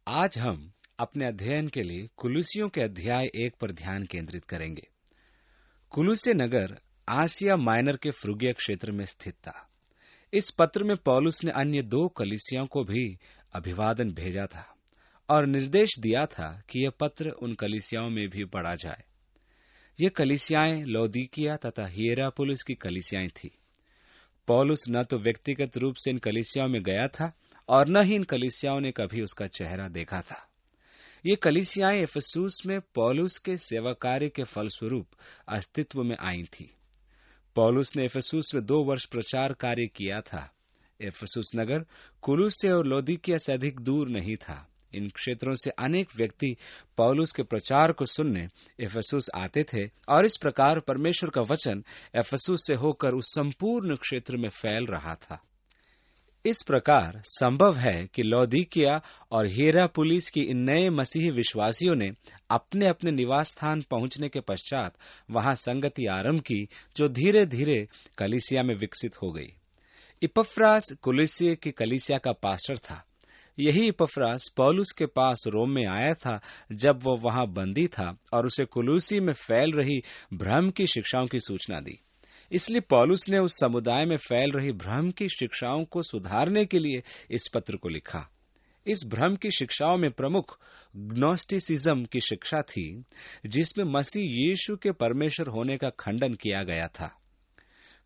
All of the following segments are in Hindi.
आज हम अपने अध्ययन के लिए कुलुसियों के अध्याय 1 पर ध्यान केंद्रित करेंगे। कुलुस्य नगर आसिया माइनर के फ्रुगिया क्षेत्र में स्थित था। इस पत्र में पौलुस ने अन्य 2 कलीसियाओं को भी अभिवादन भेजा था और निर्देश दिया था कि यह पत्र उन कलीसियाओं में भी पढ़ा जाए। ये कलीसियाएं लौदीकिया तथा हिएरापोलिस की कलीसियाएं थी। पौलुस न तो व्यक्तिगत रूप से इन कलीसियाओं में गया था और न ही इन कलीसियाओं ने कभी उसका चेहरा देखा था। ये कलीसियाएं इफिसुस में पौलुस के सेवा कार्य के फलस्वरूप अस्तित्व में आई थी। पौलुस ने इफिसुस में 2 वर्ष प्रचार कार्य किया था। इफिसुस नगर कुलुस्य और लौदीकिया से अधिक दूर नहीं था। इन क्षेत्रों से अनेक व्यक्ति पौलुस के प्रचार को सुनने इफिसुस आते थे और इस प्रकार परमेश्वर का वचन इफिसुस से होकर उस संपूर्ण क्षेत्र में फैल रहा था। इस प्रकार संभव है कि लौदीकिया और हिएरापोलिस की इन नए मसीही विश्वासियों ने अपने अपने निवास स्थान पहुंचने के पश्चात वहां संगति आरंभ की, जो धीरे धीरे कलीसिया में विकसित हो गई। इपफ्रास कुलुस्य की कलीसिया का पास्टर था। यही इपफ्रास पौलुस के पास रोम में आया था जब वो वहां बंदी था और उसे कुलुसी में फैल रही भ्रम की शिक्षाओं की सूचना दी। इसलिए पौलुस ने उस समुदाय में फैल रही भ्रम की शिक्षाओं को सुधारने के लिए इस पत्र को लिखा। इस भ्रम की शिक्षाओं में प्रमुख ग्नोस्टिसिज्म की शिक्षा थी, जिसमें मसीह यीशु के परमेश्वर होने का खंडन किया गया था।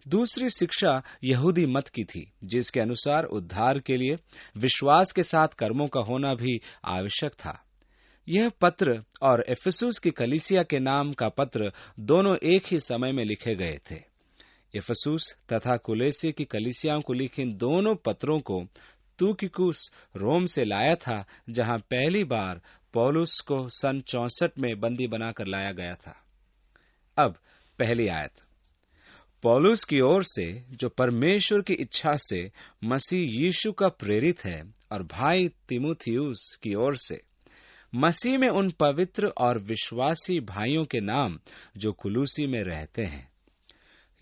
दूसरी शिक्षा यहूदी मत की थी, जिसके अनुसार उद्धार के लिए विश्वास के साथ कर्मों का होना भी आवश्यक था। यह पत्र और इफिसुस की कलीसिया के नाम का पत्र दोनों एक ही समय में लिखे गए थे। इफिसुस तथा कुलुस्य की कलीसियाओं को लिखे इन दोनों पत्रों को तुकिकुस रोम से लाया था, जहां पहली बार पौलुस को सन 64 में बंदी बनाकर लाया गया था। अब पहली आयत। पौलुस की ओर से, जो परमेश्वर की इच्छा से मसीह यीशु का प्रेरित है, और भाई तीमुथियुस की ओर से, मसीह में उन पवित्र और विश्वासी भाइयों के नाम जो कुलुसी में रहते हैं।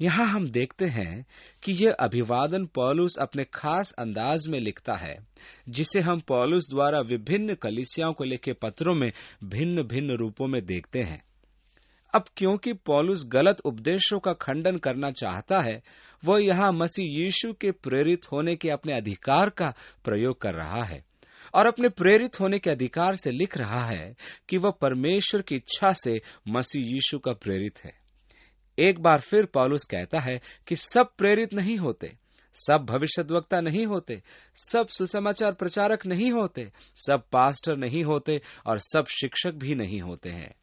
यहां हम देखते हैं कि यह अभिवादन पौलुस अपने खास अंदाज में लिखता है, जिसे हम पौलुस द्वारा विभिन्न कलीसियाओं को लिखे पत्रों में भिन्न भिन्न रूपों में देखते हैं। अब क्योंकि पौलुस गलत उपदेशों का खंडन करना चाहता है, वह यहां मसीह यीशु के प्रेरित होने के अपने अधिकार का प्रयोग कर रहा है और अपने प्रेरित होने के अधिकार से लिख रहा है कि वह परमेश्वर की इच्छा से मसीह यीशु का प्रेरित है। एक बार फिर पौलुस कहता है कि सब प्रेरित नहीं होते, सब भविष्यद्वक्ता नहीं होते, सब सुसमाचार प्रचारक नहीं होते, सब पास्टर नहीं होते और सब शिक्षक भी नहीं होते हैं।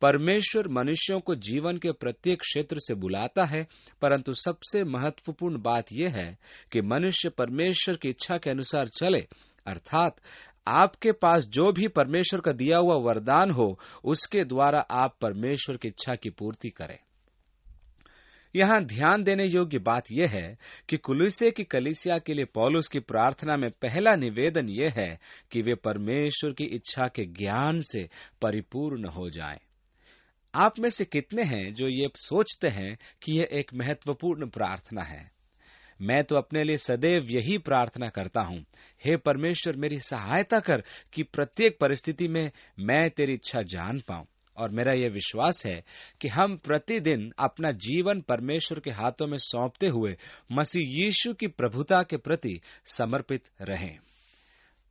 परमेश्वर मनुष्यों को जीवन के प्रत्येक क्षेत्र से बुलाता है, परंतु सबसे महत्वपूर्ण बात यह है कि मनुष्य परमेश्वर की इच्छा के अनुसार चले, अर्थात आपके पास जो भी परमेश्वर का दिया हुआ वरदान हो, उसके द्वारा आप परमेश्वर की इच्छा की पूर्ति करें। यहां ध्यान देने योग्य बात यह है कि कुलुस्य की कलीसिया के लिए पौलुस की प्रार्थना में पहला निवेदन यह है कि वे परमेश्वर की इच्छा के ज्ञान से परिपूर्ण हो जाएं। आप में से कितने हैं जो ये सोचते हैं कि यह एक महत्वपूर्ण प्रार्थना है? मैं तो अपने लिए सदैव यही प्रार्थना करता हूं, हे परमेश्वर, मेरी सहायता कर कि प्रत्येक परिस्थिति में मैं तेरी इच्छा जान पाऊं। और मेरा यह विश्वास है कि हम प्रतिदिन अपना जीवन परमेश्वर के हाथों में सौंपते हुए मसीह यीशु की प्रभुता के प्रति समर्पित रहें।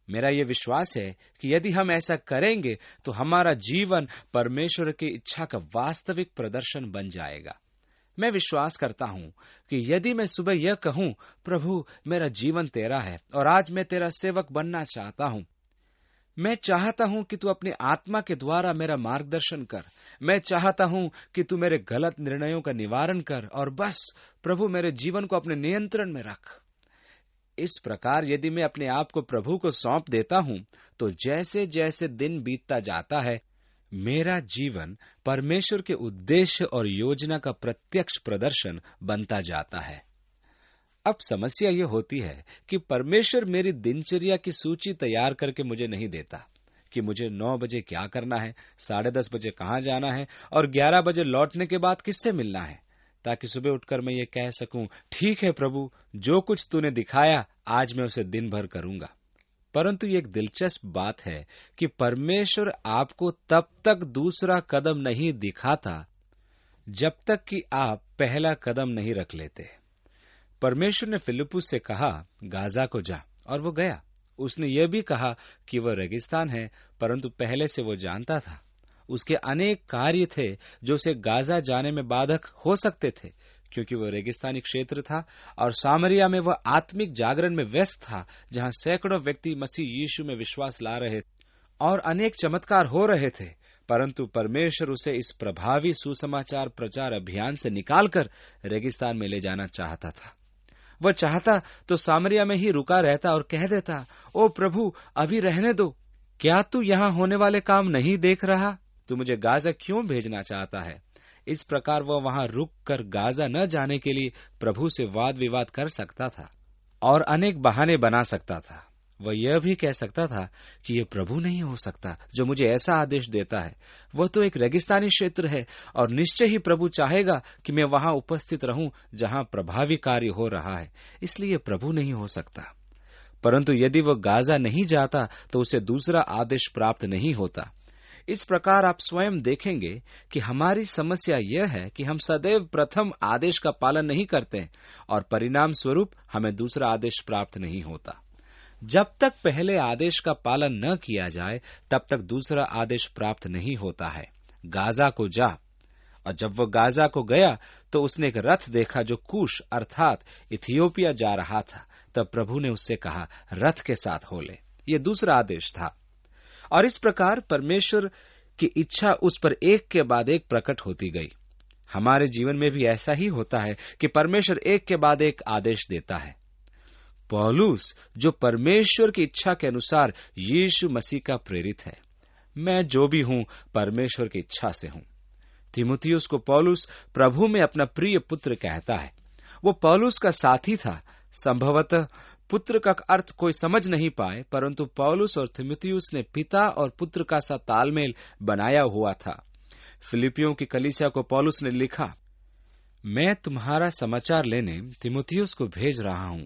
मेरा यह विश्वास है कि यदि हम ऐसा करेंगे तो हमारा जीवन परमेश्वर की इच्छा का वास्तविक प्रदर्शन बन जाएगा। मैं विश्वास करता हूं कि यदि मैं सुबह यह कहूं, प्रभु मेरा जीवन तेरा है और आज मैं तेरा सेवक बनना चाहता हूं, मैं चाहता हूं कि तू अपनी आत्मा के द्वारा मेरा मार्गदर्शन कर, मैं चाहता हूं कि तू मेरे गलत निर्णयों का निवारण कर और बस प्रभु मेरे जीवन को अपने नियंत्रण में रख। इस प्रकार यदि मैं अपने आप को प्रभु को सौंप देता हूं, तो जैसे जैसे दिन बीतता जाता है, मेरा जीवन परमेश्वर के उद्देश्य और योजना का प्रत्यक्ष प्रदर्शन बनता जाता है। अब समस्या यह होती है कि परमेश्वर मेरी दिनचर्या की सूची तैयार करके मुझे नहीं देता कि मुझे 9 बजे क्या करना है, 10:30 बजे कहाँ जाना है और 11 बजे लौटने के बाद किससे मिलना है, ताकि सुबह उठकर मैं ये कह सकूं, ठीक है प्रभु, जो कुछ तूने दिखाया आज मैं उसे दिन भर करूंगा। परंतु एक दिलचस्प बात है कि परमेश्वर आपको तब तक दूसरा कदम नहीं दिखाता जब तक कि आप पहला कदम नहीं रख लेते। परमेश्वर ने फिलिप्पुस से कहा, गाजा को जा, और वो गया। उसने यह भी कहा कि वह रेगिस्तान है, परंतु पहले से वो जानता था। उसके अनेक कार्य थे जो उसे गाजा जाने में बाधक हो सकते थे, क्योंकि वह रेगिस्तानी क्षेत्र था और सामरिया में वह आत्मिक जागरण में व्यस्त था, जहां सैकड़ों व्यक्ति मसीह यीशु में विश्वास ला रहे और अनेक चमत्कार हो रहे थे। परंतु परमेश्वर उसे इस प्रभावी सुसमाचार प्रचार अभियान से निकालकर रेगिस्तान में ले जाना चाहता था। वह चाहता तो सामरिया में ही रुका रहता और कह देता, ओ प्रभु, अभी रहने दो। क्या तू यहाँ होने वाले काम नहीं देख रहा? तू मुझे गाजा क्यों भेजना चाहता है? इस प्रकार वह वहां रुक कर गाजा न जाने के लिए प्रभु से वाद विवाद कर सकता था और अनेक बहाने बना सकता था। वह यह भी कह सकता था कि यह प्रभु नहीं हो सकता जो मुझे ऐसा आदेश देता है। वह तो एक रेगिस्तानी क्षेत्र है और निश्चय ही प्रभु चाहेगा कि मैं वहां उपस्थित रहूं जहां प्रभावी कार्य हो रहा है, इसलिए प्रभु नहीं हो सकता। परंतु यदि वह गाजा नहीं जाता तो उसे दूसरा आदेश प्राप्त नहीं होता। इस प्रकार आप स्वयं देखेंगे कि हमारी समस्या यह है कि हम सदैव प्रथम आदेश का पालन नहीं करते और परिणाम स्वरूप हमें दूसरा आदेश प्राप्त नहीं होता। जब तक पहले आदेश का पालन न किया जाए तब तक दूसरा आदेश प्राप्त नहीं होता है, गाजा को जा। और जब वह गाजा को गया तो उसने एक रथ देखा जो कूश अर्थात इथियोपिया जा रहा था। तब प्रभु ने उससे कहा, रथ के साथ हो ले। यह दूसरा आदेश था। और इस प्रकार परमेश्वर की इच्छा उस पर एक के बाद एक प्रकट होती गई। हमारे जीवन में भी ऐसा ही होता है कि परमेश्वर एक के बाद एक आदेश देता है। पौलुस जो परमेश्वर की इच्छा के अनुसार यीशु मसीह का प्रेरित है, मैं जो भी हूं परमेश्वर की इच्छा से हूं। तीमुथियुस को पौलुस प्रभु में अपना प्रिय पुत्र कहता है। वो पौलुस का साथी था। संभवतः पुत्र का अर्थ कोई समझ नहीं पाए, परंतु पौलुस और तीमुथियुस ने पिता और पुत्र का सा तालमेल बनाया हुआ था। फिलिपियों की कलीसिया को पौलुस ने लिखा, मैं तुम्हारा समाचार लेने तीमुथियुस को भेज रहा हूं,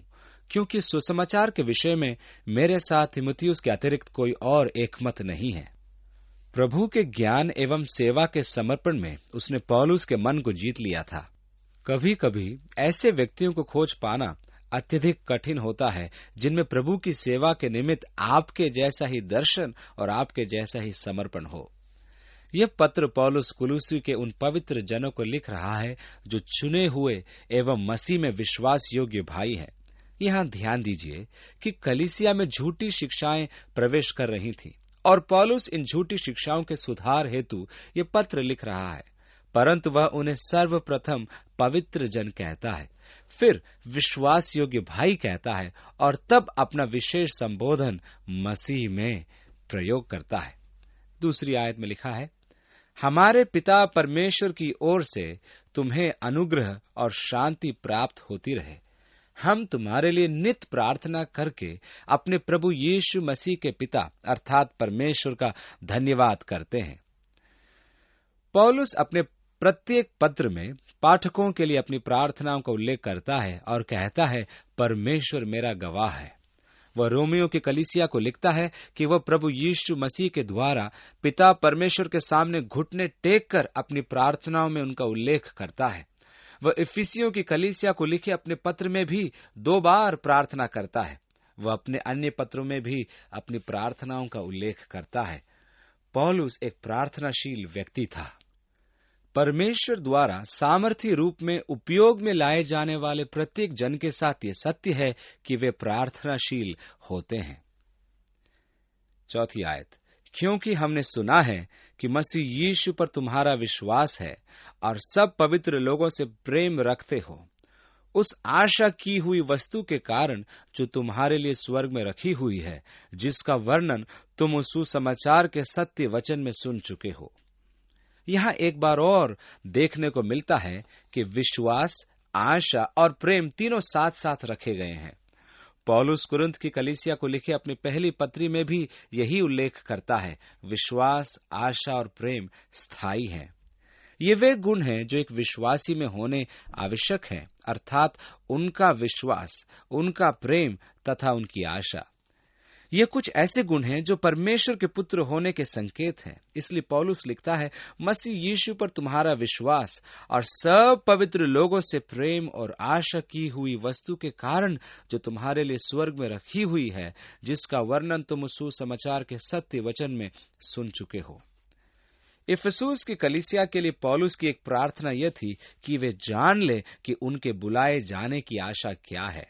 क्योंकि सुसमाचार के विषय में मेरे साथ तीमुथियुस के अतिरिक्त कोई और एकमत नहीं है। प्रभु के ज्ञान एवं सेवा के समर्पण में उसने पौलुस के मन को जीत लिया था। कभी कभी ऐसे व्यक्तियों को खोज पाना अत्यधिक कठिन होता है जिनमें प्रभु की सेवा के निमित्त आपके जैसा ही दर्शन और आपके जैसा ही समर्पण हो। यह पत्र पौलुस कुलुसी के उन पवित्र जनों को लिख रहा है जो चुने हुए एवं मसीह में विश्वास योग्य भाई है। यहाँ ध्यान दीजिए कि कलीसिया में झूठी शिक्षाएं प्रवेश कर रही थी और पौलुस इन झूठी शिक्षाओं के सुधार हेतु ये पत्र लिख रहा है, परंतु वह उन्हें सर्वप्रथम पवित्र जन कहता है, फिर विश्वास योग्य भाई कहता है और तब अपना विशेष संबोधन मसीह में प्रयोग करता है। दूसरी आयत में लिखा है, हमारे पिता परमेश्वर की ओर से तुम्हें अनुग्रह और शांति प्राप्त होती रहे। हम तुम्हारे लिए नित्य प्रार्थना करके अपने प्रभु यीशु मसीह के पिता अर्थात परमेश्वर का धन्यवाद करते हैं। पौलुस अपने प्रत्येक पत्र में पाठकों के लिए अपनी प्रार्थनाओं का उल्लेख करता है और कहता है, परमेश्वर मेरा गवाह है। वह रोमियो की कलीसिया को लिखता है कि वह प्रभु यीशु मसीह के द्वारा पिता परमेश्वर के सामने घुटने टेक कर अपनी प्रार्थनाओं में उनका उल्लेख करता है। वह इफिसियों की कलीसिया को लिखे अपने पत्र में भी 2 बार प्रार्थना करता है। वह अपने अन्य पत्रों में भी अपनी प्रार्थनाओं का उल्लेख करता है। पौलुस एक प्रार्थनाशील व्यक्ति था। परमेश्वर द्वारा सामर्थ्य रूप में उपयोग में लाए जाने वाले प्रत्येक जन के साथ ये सत्य है कि वे प्रार्थनाशील होते हैं। चौथी आयत, क्योंकि हमने सुना है कि मसीह यीशु पर तुम्हारा विश्वास है और सब पवित्र लोगों से प्रेम रखते हो, उस आशा की हुई वस्तु के कारण जो तुम्हारे लिए स्वर्ग में रखी हुई है, जिसका वर्णन तुम उस सुसमाचार के सत्य वचन में सुन चुके हो। यहाँ एक बार और देखने को मिलता है कि विश्वास, आशा और प्रेम तीनों साथ साथ रखे गए हैं। पौलुस कुरिन्थ की कलीसिया को लिखे अपनी पहली पत्री में भी यही उल्लेख करता है, विश्वास, आशा और प्रेम स्थायी है। ये वे गुण हैं जो एक विश्वासी में होने आवश्यक हैं, अर्थात उनका विश्वास, उनका प्रेम तथा उनकी आशा। ये कुछ ऐसे गुण हैं जो परमेश्वर के पुत्र होने के संकेत हैं। इसलिए पौलुस लिखता है, मसीह यीशु पर तुम्हारा विश्वास और सब पवित्र लोगों से प्रेम और आशा की हुई वस्तु के कारण जो तुम्हारे लिए स्वर्ग में रखी हुई है, जिसका वर्णन तुम सुसमाचार के सत्य वचन में सुन चुके हो। इफिसुस की कलीसिया के लिए पौलुस की एक प्रार्थना यह थी कि वे जान ले कि उनके बुलाए जाने की आशा क्या है।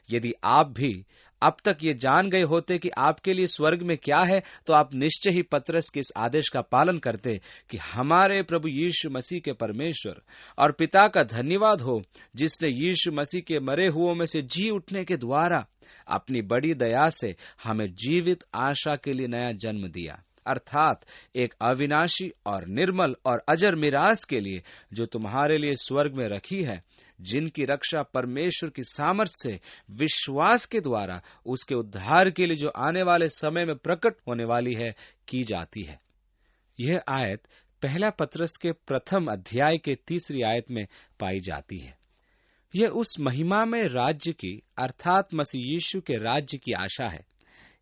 यदि आप भी अब तक ये जान गए होते कि आपके लिए स्वर्ग में क्या है, तो आप निश्चय ही पतरस के इस आदेश का पालन करते कि हमारे प्रभु यीशु मसीह के परमेश्वर और पिता का धन्यवाद हो, जिसने यीशु मसीह के मरे हुओं में से जी उठने के द्वारा अपनी बड़ी दया से हमें जीवित आशा के लिए नया जन्म दिया, अर्थात एक अविनाशी और निर्मल और अजर मिरास के लिए जो तुम्हारे लिए स्वर्ग में रखी है, जिनकी रक्षा परमेश्वर की सामर्थ से विश्वास के द्वारा उसके उद्धार के लिए जो आने वाले समय में प्रकट होने वाली है की जाती है। यह आयत पहला पतरस के प्रथम अध्याय के 3 आयत में पाई जाती है। यह उस महिमा में राज्य की अर्थात मसीह यीशु के राज्य की आशा है।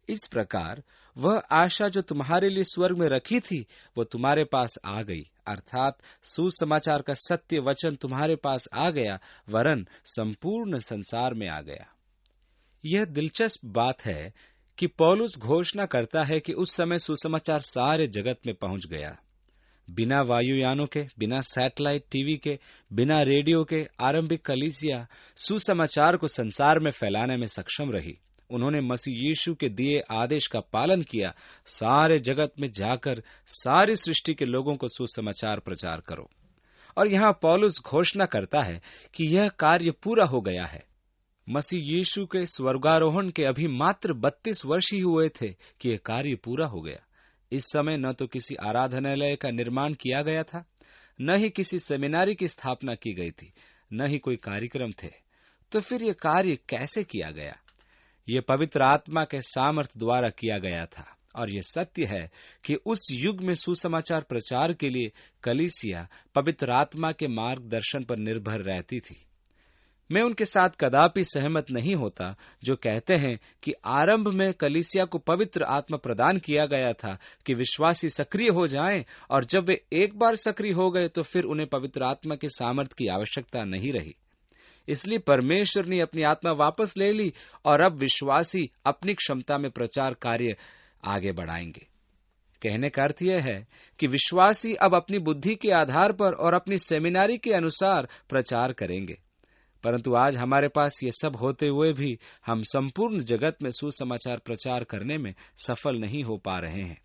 इस प्रकार वह आशा जो तुम्हारे लिए स्वर्ग में रखी थी वो तुम्हारे पास आ गई, अर्थात सुसमाचार का सत्य वचन तुम्हारे पास आ गया, वरन संपूर्ण संसार में आ गया। यह दिलचस्प बात है कि पौलुस घोषणा करता है कि उस समय सुसमाचार सारे जगत में पहुंच गया। बिना वायुयानों के, बिना सैटेलाइट टीवी के, बिना रेडियो के आरंभिक कलीसिया सुसमाचार को संसार में फैलाने में सक्षम रही। उन्होंने मसीह यीशु के दिए आदेश का पालन किया, सारे जगत में जाकर सारी सृष्टि के लोगों को सुसमाचार प्रचार करो। और यहाँ पौलुस घोषणा करता है कि यह कार्य पूरा हो गया है। मसीह यीशु के स्वर्गारोहण के अभी मात्र 32 वर्ष ही हुए थे कि यह कार्य पूरा हो गया। इस समय न तो किसी आराधनालय का निर्माण किया गया था, न ही किसी सेमिनारी की स्थापना की गई थी, न ही कोई कार्यक्रम थे। तो फिर यह कार्य कैसे किया गया? यह पवित्र आत्मा के सामर्थ द्वारा किया गया था। और यह सत्य है कि उस युग में सुसमाचार प्रचार के लिए कलीसिया पवित्र आत्मा के मार्गदर्शन पर निर्भर रहती थी। मैं उनके साथ कदापि सहमत नहीं होता जो कहते हैं कि आरंभ में कलीसिया को पवित्र आत्मा प्रदान किया गया था कि विश्वासी सक्रिय हो जाएं, और जब वे एक बार सक्रिय हो गए तो फिर उन्हें पवित्र आत्मा के सामर्थ की आवश्यकता नहीं रही। इसलिए परमेश्वर ने अपनी आत्मा वापस ले ली और अब विश्वासी अपनी क्षमता में प्रचार कार्य आगे बढ़ाएंगे। कहने का अर्थ यह है कि विश्वासी अब अपनी बुद्धि के आधार पर और अपनी सेमिनारी के अनुसार प्रचार करेंगे। परंतु आज हमारे पास ये सब होते हुए भी हम संपूर्ण जगत में सुसमाचार प्रचार करने में सफल नहीं हो पा रहे हैं।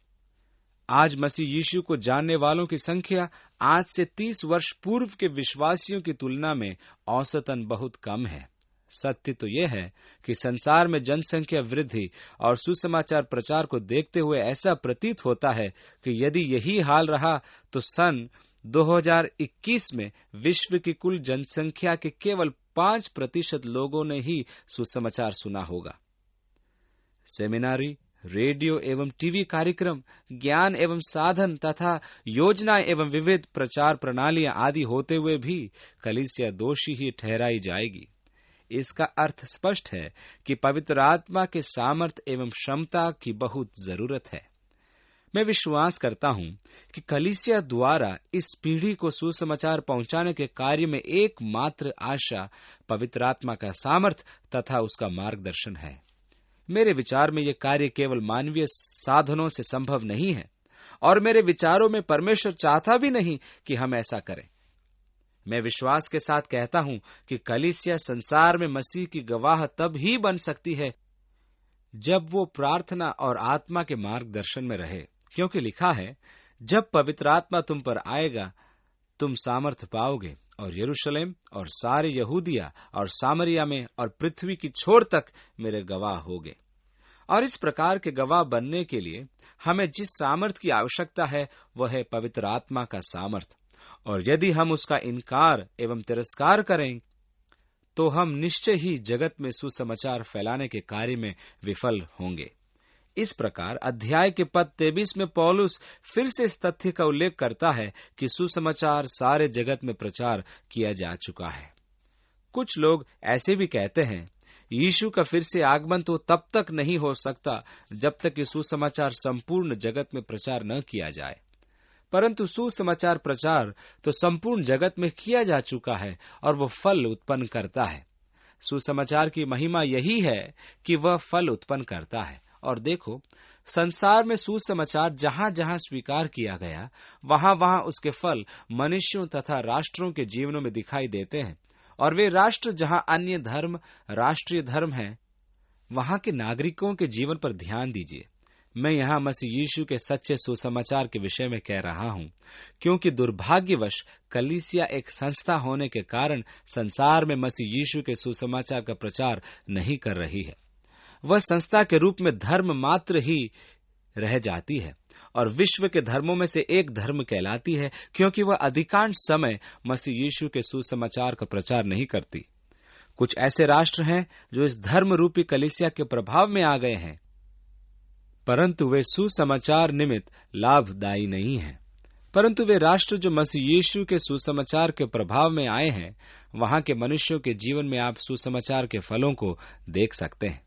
आज मसीह यीशु को जानने वालों की संख्या आज से 30 वर्ष पूर्व के विश्वासियों की तुलना में औसतन बहुत कम है। सत्य तो यह है कि संसार में जनसंख्या वृद्धि और सुसमाचार प्रचार को देखते हुए ऐसा प्रतीत होता है कि यदि यही हाल रहा तो सन 2021 में विश्व की कुल जनसंख्या के केवल 5% लोगों ने ही सुसमाचार सुना होगा। सेमिनारी, रेडियो एवं टीवी कार्यक्रम, ज्ञान एवं साधन तथा योजनाएं एवं विविध प्रचार प्रणालियां आदि होते हुए भी कलीसिया दोषी ही ठहराई जाएगी। इसका अर्थ स्पष्ट है कि पवित्र आत्मा के सामर्थ एवं क्षमता की बहुत जरूरत है। मैं विश्वास करता हूं कि कलीसिया द्वारा इस पीढ़ी को सुसमाचार पहुंचाने के कार्य में एकमात्र आशा पवित्र आत्मा का सामर्थ तथा उसका मार्गदर्शन है। मेरे विचार में यह कार्य केवल मानवीय साधनों से संभव नहीं है, और मेरे विचारों में परमेश्वर चाहता भी नहीं कि हम ऐसा करें। मैं विश्वास के साथ कहता हूं कि कलीसिया संसार में मसीह की गवाह तब ही बन सकती है जब वो प्रार्थना और आत्मा के मार्गदर्शन में रहे, क्योंकि लिखा है, जब पवित्र आत्मा तुम पर आएगा तुम सामर्थ पाओगे और यरूशलेम और सारे यहूदिया और सामरिया में और पृथ्वी की छोर तक मेरे गवाह होगे। और इस प्रकार के गवाह बनने के लिए हमें जिस सामर्थ की आवश्यकता है वह है पवित्र आत्मा का सामर्थ। और यदि हम उसका इनकार एवं तिरस्कार करें तो हम निश्चय ही जगत में सुसमाचार फैलाने के कार्य में विफल होंगे। इस प्रकार अध्याय के पद 23 में पौलुस फिर से इस तथ्य का उल्लेख करता है कि सुसमाचार सारे जगत में प्रचार किया जा चुका है। कुछ लोग ऐसे भी कहते हैं यीशु का फिर से आगमन तो तब तक नहीं हो सकता जब तक ये सुसमाचार संपूर्ण जगत में प्रचार न किया जाए। परंतु सुसमाचार प्रचार तो संपूर्ण जगत में किया जा चुका है और वह फल उत्पन्न करता है। सुसमाचार की महिमा यही है कि वह फल उत्पन्न करता है। और देखो, संसार में सुसमाचार जहां जहां स्वीकार किया गया, वहां वहां उसके फल मनुष्यों तथा राष्ट्रों के जीवनों में दिखाई देते हैं। और वे राष्ट्र जहां अन्य धर्म राष्ट्रीय धर्म है, वहां के नागरिकों के जीवन पर ध्यान दीजिए। मैं यहां मसीह यीशु के सच्चे सुसमाचार के विषय में कह रहा हूं, क्योंकि दुर्भाग्यवश कलीसिया एक संस्था होने के कारण संसार में मसीह यीशु के सुसमाचार का प्रचार नहीं कर रही है। वह संस्था के रूप में धर्म मात्र ही रह जाती है और विश्व के धर्मों में से एक धर्म कहलाती है, क्योंकि वह अधिकांश समय मसीह यीशु के सुसमाचार का प्रचार नहीं करती। कुछ ऐसे राष्ट्र हैं जो इस धर्म रूपी कलीसिया के प्रभाव में आ गए हैं, परंतु वे सुसमाचार निमित्त लाभदायी नहीं हैं। परंतु वे राष्ट्र जो मसीह यीशु के सुसमाचार के प्रभाव में आए हैं, वहां के मनुष्यों के जीवन में आप सुसमाचार के फलों को देख सकते हैं।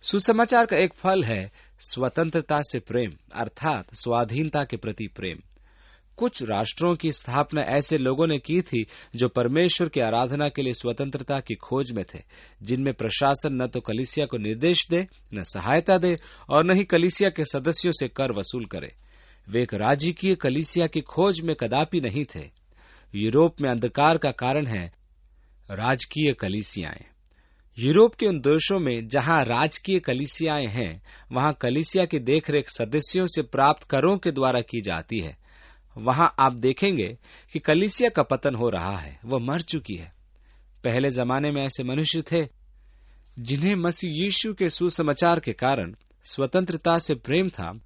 सुसमाचार का एक फल है स्वतंत्रता से प्रेम, अर्थात स्वाधीनता के प्रति प्रेम। कुछ राष्ट्रों की स्थापना ऐसे लोगों ने की थी जो परमेश्वर की आराधना के लिए स्वतंत्रता की खोज में थे, जिनमें प्रशासन न तो कलीसिया को निर्देश दे, न सहायता दे और न ही कलीसिया के सदस्यों से कर वसूल करे। वे एक राजकीय कलीसिया की खोज में कदापि नहीं थे। यूरोप में अंधकार का कारण है राजकीय कलीसियाएं। यूरोप के उन देशों में जहां राजकीय कलीसियाएं हैं, वहां कलीसिया की देखरेख सदस्यों से प्राप्त करों के द्वारा की जाती है। वहां आप देखेंगे कि कलीसिया का पतन हो रहा है, वह मर चुकी है। पहले जमाने में ऐसे मनुष्य थे जिन्हें मसीह यीशु के सुसमाचार के कारण स्वतंत्रता से प्रेम था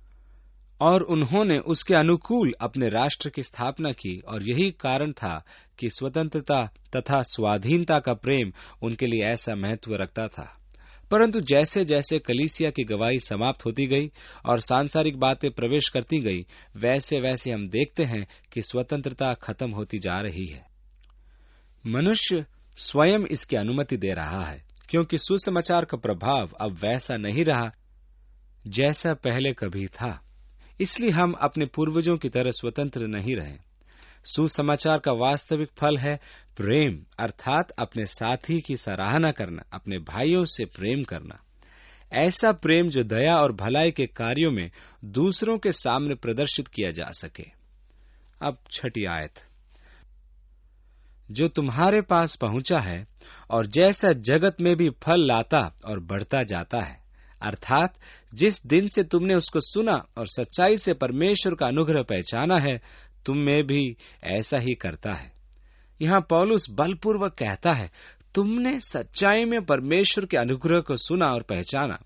और उन्होंने उसके अनुकूल अपने राष्ट्र की स्थापना की, और यही कारण था कि स्वतंत्रता तथा स्वाधीनता का प्रेम उनके लिए ऐसा महत्व रखता था। परंतु जैसे जैसे कलीसिया की गवाही समाप्त होती गई और सांसारिक बातें प्रवेश करती गई, वैसे वैसे हम देखते हैं कि स्वतंत्रता खत्म होती जा रही है। मनुष्य स्वयं इसकी अनुमति दे रहा है, क्योंकि सुसमाचार का प्रभाव अब वैसा नहीं रहा जैसा पहले कभी था। इसलिए हम अपने पूर्वजों की तरह स्वतंत्र नहीं रहे। सुसमाचार का वास्तविक फल है प्रेम, अर्थात अपने साथी की सराहना करना, अपने भाइयों से प्रेम करना। ऐसा प्रेम जो दया और भलाई के कार्यों में दूसरों के सामने प्रदर्शित किया जा सके। अब 6 आयत, जो तुम्हारे पास पहुंचा है और जैसा जगत में भी फल लाता और बढ़ता जाता है, अर्थात जिस दिन से तुमने उसको सुना और सच्चाई से परमेश्वर का अनुग्रह पहचाना है, तुम में भी ऐसा ही करता है। यहाँ पौलुस बलपूर्वक कहता है, तुमने सच्चाई में परमेश्वर के अनुग्रह को सुना और पहचाना।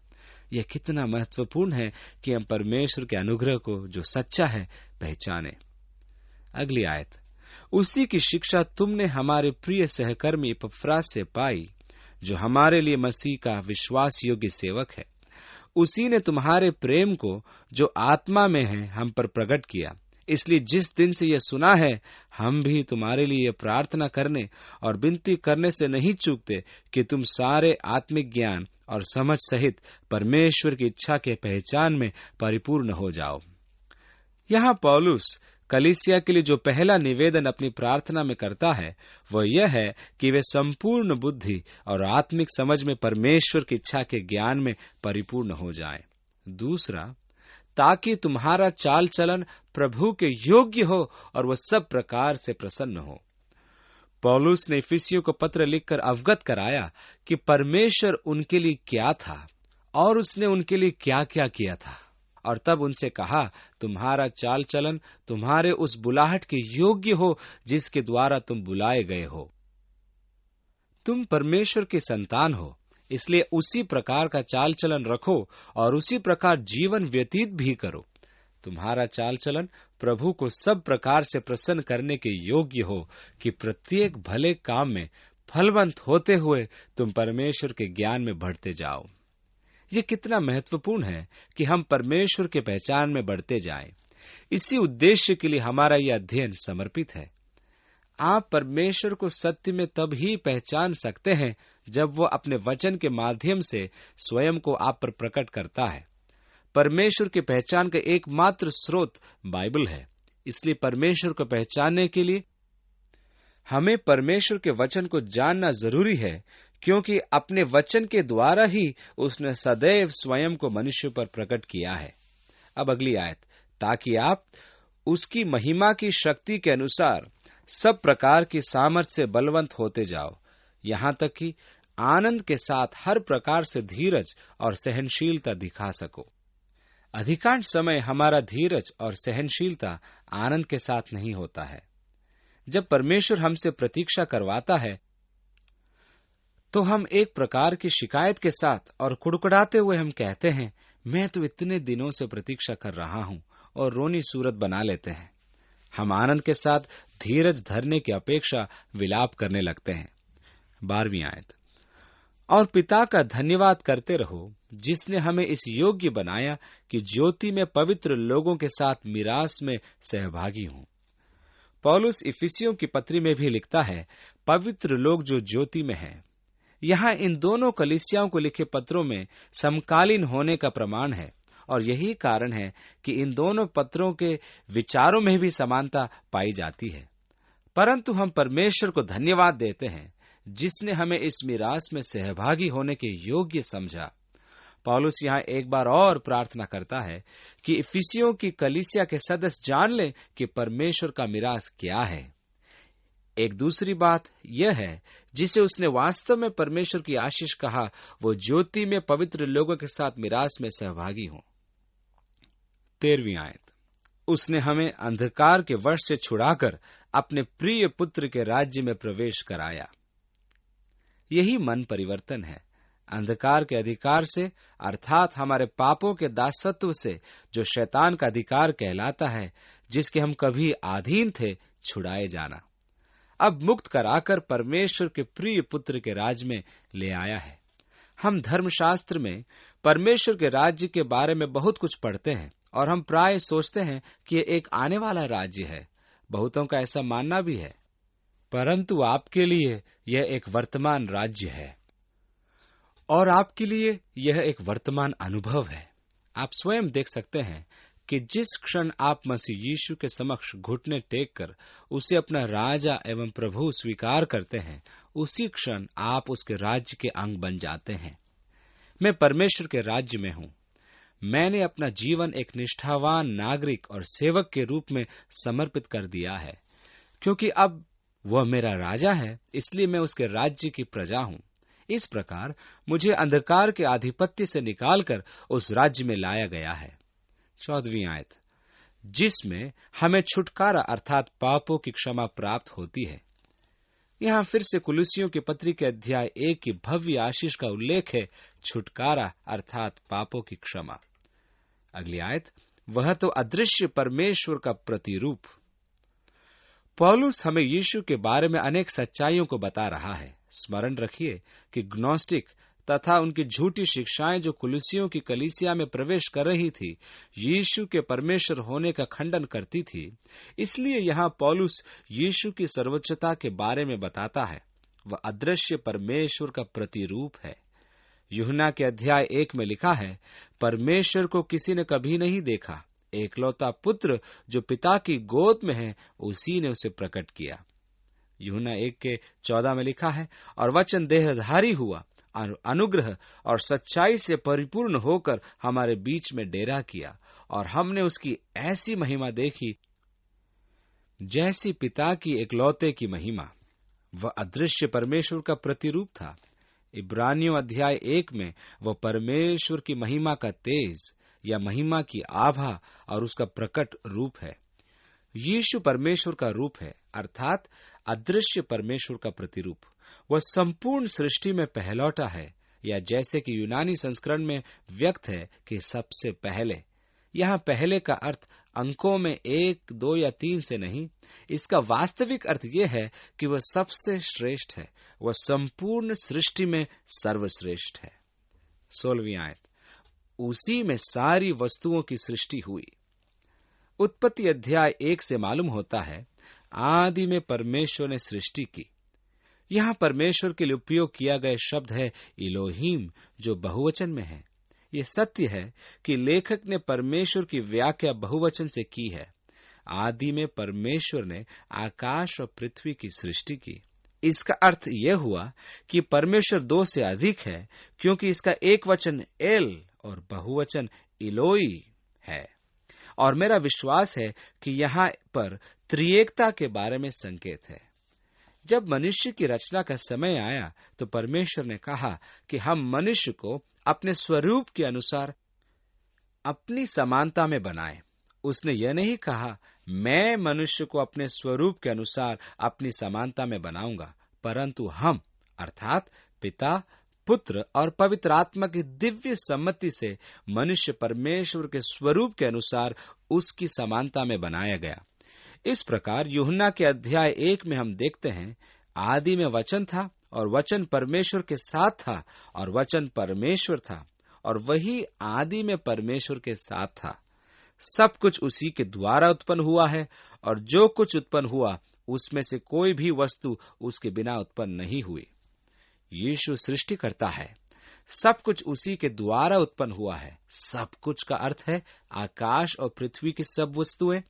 यह कितना महत्वपूर्ण है कि हम परमेश्वर के अनुग्रह को जो सच्चा है पहचाने। अगली आयत, उसी की शिक्षा तुमने हमारे प्रिय सहकर्मी एपफ्रास से पाई, जो हमारे लिए मसीह का विश्वास योग्य सेवक है। उसी ने तुम्हारे प्रेम को जो आत्मा में है हम पर प्रकट किया। इसलिए जिस दिन से यह सुना है, हम भी तुम्हारे लिए प्रार्थना करने और विनती करने से नहीं चूकते कि तुम सारे आत्मिक ज्ञान और समझ सहित परमेश्वर की इच्छा के पहचान में परिपूर्ण हो जाओ। यहाँ पौलुस कलीसिया के लिए जो पहला निवेदन अपनी प्रार्थना में करता है, वह यह है कि वे संपूर्ण बुद्धि और आत्मिक समझ में परमेश्वर की इच्छा के ज्ञान में परिपूर्ण हो जाएं। दूसरा, ताकि तुम्हारा चाल चलन प्रभु के योग्य हो और वह सब प्रकार से प्रसन्न हो। पौलुस ने इफिसियों को पत्र लिखकर अवगत कराया कि परमेश्वर उनके लिए क्या था और उसने उनके लिए क्या क्या किया था, और तब उनसे कहा, तुम्हारा चाल चलन तुम्हारे उस बुलाहट के योग्य हो जिसके द्वारा तुम बुलाए गए हो। तुम परमेश्वर के संतान हो, इसलिए उसी प्रकार का चाल चलन रखो और उसी प्रकार जीवन व्यतीत भी करो। तुम्हारा चाल चलन प्रभु को सब प्रकार से प्रसन्न करने के योग्य हो कि प्रत्येक भले काम में फलवंत होते हुए तुम परमेश्वर के ज्ञान में बढ़ते जाओ। ये कितना महत्वपूर्ण है कि हम परमेश्वर के पहचान में बढ़ते जाएं। इसी उद्देश्य के लिए हमारा यह अध्ययन समर्पित है। आप परमेश्वर को सत्य में तब ही पहचान सकते हैं जब वो अपने वचन के माध्यम से स्वयं को आप पर प्रकट करता है। परमेश्वर की पहचान का एकमात्र स्रोत बाइबल है। इसलिए परमेश्वर को पहचानने के लिए हमें परमेश्वर के वचन को जानना जरूरी है, क्योंकि अपने वचन के द्वारा ही उसने सदैव स्वयं को मनुष्य पर प्रकट किया है। अब अगली आयत, ताकि आप उसकी महिमा की शक्ति के अनुसार सब प्रकार की सामर्थ से बलवंत होते जाओ, यहां तक कि आनंद के साथ हर प्रकार से धीरज और सहनशीलता दिखा सको। अधिकांश समय हमारा धीरज और सहनशीलता आनंद के साथ नहीं होता है। जब परमेश्वर हमसे प्रतीक्षा करवाता है तो हम एक प्रकार की शिकायत के साथ और कुड़कुड़ाते हुए हम कहते हैं, मैं तो इतने दिनों से प्रतीक्षा कर रहा हूं, और रोनी सूरत बना लेते हैं। हम आनंद के साथ धीरज धरने की अपेक्षा विलाप करने लगते हैं। 12वीं आयत, और पिता का धन्यवाद करते रहो जिसने हमें इस योग्य बनाया कि ज्योति में पवित्र लोगों के साथ मिरास में सहभागी हों। पौलुस इफिसियों की पत्री में भी लिखता है, पवित्र लोग जो ज्योति में हैं। यहाँ इन दोनों कलीसियाओं को लिखे पत्रों में समकालीन होने का प्रमाण है, और यही कारण है कि इन दोनों पत्रों के विचारों में भी समानता पाई जाती है। परंतु हम परमेश्वर को धन्यवाद देते हैं जिसने हमें इस मिरास में सहभागी होने के योग्य समझा। पौलुस यहाँ एक बार और प्रार्थना करता है कि इफिसियों की कलीसिया के सदस्य जान लें कि परमेश्वर का मिरास क्या है। एक दूसरी बात यह है जिसे उसने वास्तव में परमेश्वर की आशीष कहा, वो ज्योति में पवित्र लोगों के साथ मिरास में सहभागी हों। 13वीं आयत, उसने हमें अंधकार के वश से छुड़ाकर अपने प्रिय पुत्र के राज्य में प्रवेश कराया। यही मन परिवर्तन है। अंधकार के अधिकार से, अर्थात हमारे पापों के दासत्व से, जो शैतान का अधिकार कहलाता है, जिसके हम कभी अधीन थे, छुड़ाए जाना। अब मुक्त कराकर परमेश्वर के प्रिय पुत्र के राज्य में ले आया है। हम धर्मशास्त्र में परमेश्वर के राज्य के बारे में बहुत कुछ पढ़ते हैं, और हम प्राय सोचते हैं कि यह एक आने वाला राज्य है। बहुतों का ऐसा मानना भी है, परंतु आपके लिए यह एक वर्तमान राज्य है, और आपके लिए यह एक वर्तमान अनुभव है। आप स्वयं देख सकते हैं कि जिस क्षण आप मसीह यीशु के समक्ष घुटने टेक कर उसे अपना राजा एवं प्रभु स्वीकार करते हैं, उसी क्षण आप उसके राज्य के अंग बन जाते हैं। मैं परमेश्वर के राज्य में हूं। मैंने अपना जीवन एक निष्ठावान नागरिक और सेवक के रूप में समर्पित कर दिया है, क्योंकि अब वह मेरा राजा है, इसलिए मैं उसके राज्य की प्रजा हूं। इस प्रकार मुझे अंधकार के आधिपत्य से निकालकर उस राज्य में लाया गया है। 14वीं आयत, जिसमें हमें छुटकारा अर्थात पापों की क्षमा प्राप्त होती है। यहाँ फिर से कुलुसियों की पत्री के अध्याय 1 की भव्य आशीष का उल्लेख है, छुटकारा अर्थात पापों की क्षमा। अगली आयत, वह तो अदृश्य परमेश्वर का प्रतिरूप। पौलुस हमें यीशु के बारे में अनेक सच्चाइयों को बता रहा है। स्मरण रखिए कि ग्नोस्टिक तथा उनकी झूठी शिक्षाएं जो कुलुसियों की कलीसिया में प्रवेश कर रही थी, यीशु के परमेश्वर होने का खंडन करती थी। इसलिए यहाँ पौलुस यीशु की सर्वोच्चता के बारे में बताता है। वह अदृश्य परमेश्वर का प्रतिरूप है। यूहन्ना के अध्याय 1 में लिखा है, परमेश्वर को किसी ने कभी नहीं देखा, एकलौता पुत्र जो पिता की गोद में है, उसी ने उसे प्रकट किया। यूहन्ना 1 के 14 में लिखा है, और वचन देहधारी हुआ, अनुग्रह और सच्चाई से परिपूर्ण होकर हमारे बीच में डेरा किया, और हमने उसकी ऐसी महिमा देखी जैसी पिता की एकलौते की महिमा। वह अदृश्य परमेश्वर का प्रतिरूप था। इब्रानियों अध्याय 1 में वह परमेश्वर की महिमा का तेज या महिमा की आभा और उसका प्रकट रूप है। यीशु परमेश्वर का रूप है, अर्थात अदृश्य परमेश्वर का प्रतिरूप। वह संपूर्ण सृष्टि में पहलौटा है, या जैसे कि यूनानी संस्करण में व्यक्त है कि सबसे पहले। यहाँ पहले का अर्थ अंकों में 1, 2 या 3 से नहीं, इसका वास्तविक अर्थ यह है कि वह सबसे श्रेष्ठ है। वह संपूर्ण सृष्टि में सर्वश्रेष्ठ है। 16वीं आयत, उसी में सारी वस्तुओं की सृष्टि हुई। उत्पत्ति अध्याय 1 से मालूम होता है, आदि में परमेश्वर ने सृष्टि की। यहाँ परमेश्वर के लिए उपयोग किया गया शब्द है इलोहीम, जो बहुवचन में है। ये सत्य है कि लेखक ने परमेश्वर की व्याख्या बहुवचन से की है। आदि में परमेश्वर ने आकाश और पृथ्वी की सृष्टि की। इसका अर्थ यह हुआ कि परमेश्वर दो से अधिक है, क्योंकि इसका एक वचन एल और बहुवचन इलोई है। और मेरा विश्वास है कि यहाँ पर त्रिएकता के बारे में संकेत है। जब मनुष्य की रचना का समय आया तो परमेश्वर ने कहा कि हम मनुष्य को अपने स्वरूप के अनुसार अपनी समानता में बनाएं। उसने यह नहीं कहा मैं मनुष्य को अपने स्वरूप के अनुसार अपनी समानता में बनाऊंगा, परंतु हम अर्थात पिता, पुत्र और पवित्र आत्मा की दिव्य सम्मति से मनुष्य परमेश्वर के स्वरूप के अनुसार उसकी समानता में बनाया गया। इस प्रकार यूहन्ना के अध्याय 1 में हम देखते हैं, आदि में वचन था और वचन परमेश्वर के साथ था और वचन परमेश्वर था और वही आदि में परमेश्वर के साथ था। सब कुछ उसी के द्वारा उत्पन्न हुआ है और जो कुछ उत्पन्न हुआ उसमें से कोई भी वस्तु उसके बिना उत्पन्न नहीं हुई। यीशु सृष्टि करता है। सब कुछ उसी के द्वारा उत्पन्न हुआ है। सब कुछ का अर्थ है आकाश और पृथ्वी की सब वस्तुएं।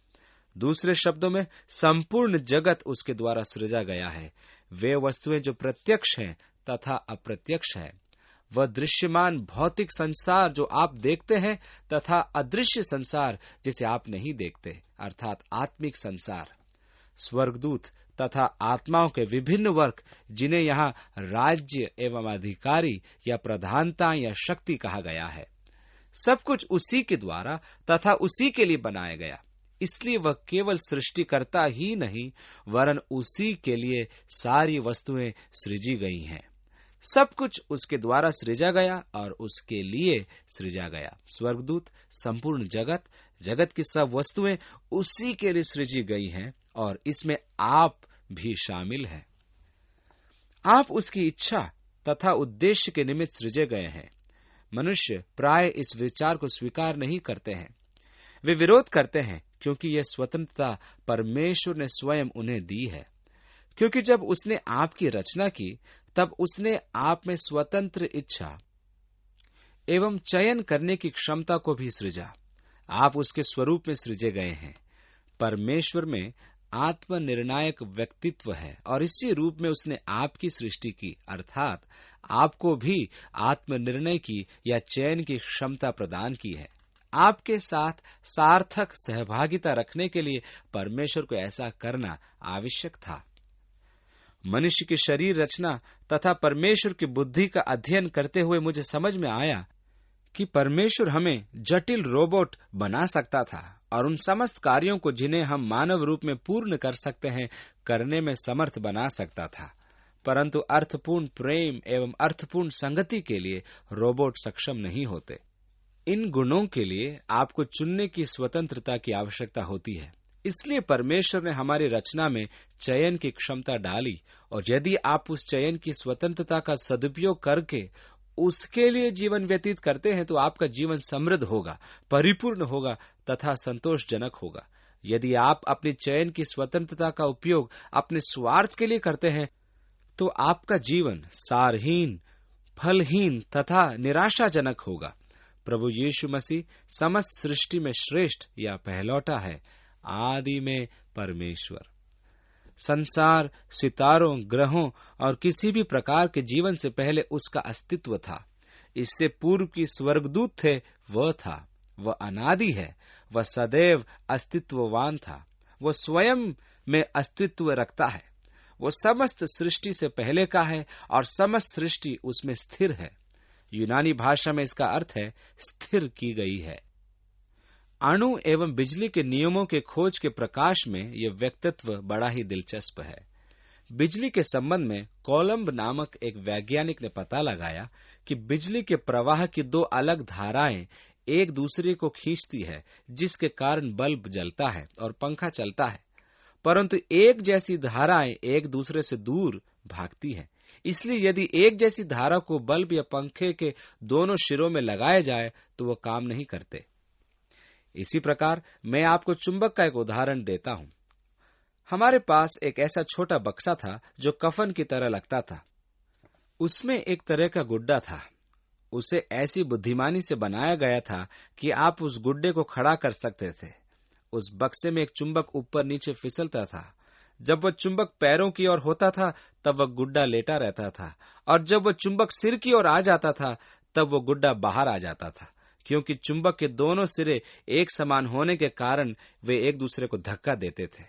दूसरे शब्दों में संपूर्ण जगत उसके द्वारा सृजा गया है। वे वस्तुएं जो प्रत्यक्ष हैं तथा अप्रत्यक्ष है। वह दृश्यमान भौतिक संसार जो आप देखते हैं तथा अदृश्य संसार जिसे आप नहीं देखते, अर्थात आत्मिक संसार। स्वर्गदूत तथा आत्माओं के विभिन्न वर्ग, जिन्हें यहाँ राज्य एवं अधिकारी या प्रधानता या शक्ति कहा गया है, सब कुछ उसी के द्वारा तथा उसी के लिए बनाया गया। इसलिए वह केवल सृष्टिकर्ता ही नहीं, वरन उसी के लिए सारी वस्तुएं सृजी गई हैं। सब कुछ उसके द्वारा सृजा गया और उसके लिए सृजा गया। स्वर्गदूत, संपूर्ण जगत, जगत की सब वस्तुएं उसी के लिए सृजी गई हैं और इसमें आप भी शामिल हैं। आप उसकी इच्छा तथा उद्देश्य के निमित्त सृजे गए हैं। मनुष्य प्राय इस विचार को स्वीकार नहीं करते हैं। वे विरोध करते हैं क्योंकि यह स्वतंत्रता परमेश्वर ने स्वयं उन्हें दी है। क्योंकि जब उसने आपकी रचना की तब उसने आप में स्वतंत्र इच्छा एवं चयन करने की क्षमता को भी सृजा। आप उसके स्वरूप में सृजे गए हैं। परमेश्वर में आत्मनिर्णायक व्यक्तित्व है और इसी रूप में उसने आपकी सृष्टि की, अर्थात आपको भी आत्मनिर्णय की या चयन की क्षमता प्रदान की है। आपके साथ सार्थक सहभागिता रखने के लिए परमेश्वर को ऐसा करना आवश्यक था। मनुष्य की शरीर रचना तथा परमेश्वर की बुद्धि का अध्ययन करते हुए मुझे समझ में आया कि परमेश्वर हमें जटिल रोबोट बना सकता था और उन समस्त कार्यों को जिन्हें हम मानव रूप में पूर्ण कर सकते हैं करने में समर्थ बना सकता था, परंतु अर्थपूर्ण प्रेम एवं अर्थपूर्ण संगति के लिए रोबोट सक्षम नहीं होते। इन गुणों के लिए आपको चुनने की स्वतंत्रता की आवश्यकता होती है। इसलिए परमेश्वर ने हमारी रचना में चयन की क्षमता डाली और यदि आप उस चयन की स्वतंत्रता का सदुपयोग करके उसके लिए जीवन व्यतीत करते हैं तो आपका जीवन समृद्ध होगा, परिपूर्ण होगा तथा संतोषजनक होगा। यदि आप अपनी चयन की स्वतंत्रता का उपयोग अपने स्वार्थ के लिए करते हैं तो आपका जीवन सारहीन, फलहीन तथा निराशाजनक होगा। प्रभु यीशु मसीह समस्त सृष्टि में श्रेष्ठ या पहलौठा है। आदि में परमेश्वर संसार, सितारों, ग्रहों और किसी भी प्रकार के जीवन से पहले उसका अस्तित्व था। इससे पूर्व की स्वर्गदूत थे, वह था। वह अनादि है। वह सदैव अस्तित्ववान था। वह स्वयं में अस्तित्व रखता है। वह समस्त सृष्टि से पहले का है और समस्त सृष्टि उसमें स्थिर है। यूनानी भाषा में इसका अर्थ है स्थिर की गई है। अणु एवं बिजली के नियमों के खोज के प्रकाश में यह व्यक्तित्व बड़ा ही दिलचस्प है। बिजली के संबंध में कोलंब नामक एक वैज्ञानिक ने पता लगाया कि बिजली के प्रवाह की दो अलग धाराएं एक दूसरे को खींचती है, जिसके कारण बल्ब जलता है और पंखा चलता है, परंतु एक जैसी धाराएं एक दूसरे से दूर भागती है। इसलिए यदि एक जैसी धारा को बल्ब या पंखे के दोनों सिरों में लगाया जाए तो वो काम नहीं करते। इसी प्रकार मैं आपको चुंबक का एक उदाहरण देता हूं। हमारे पास एक ऐसा छोटा बक्सा था जो कफन की तरह लगता था। उसमें एक तरह का गुड्डा था। उसे ऐसी बुद्धिमानी से बनाया गया था कि आप उस गुड्डे को खड़ा कर सकते थे। उस बक्से में एक चुंबक ऊपर नीचे फिसलता था। जब वह चुंबक पैरों की ओर होता था तब वह गुड्डा लेटा रहता था, और जब वह चुंबक सिर की ओर आ जाता था तब वह गुड्डा बाहर आ जाता था, क्योंकि चुंबक के दोनों सिरे एक समान होने के कारण वे एक दूसरे को धक्का देते थे।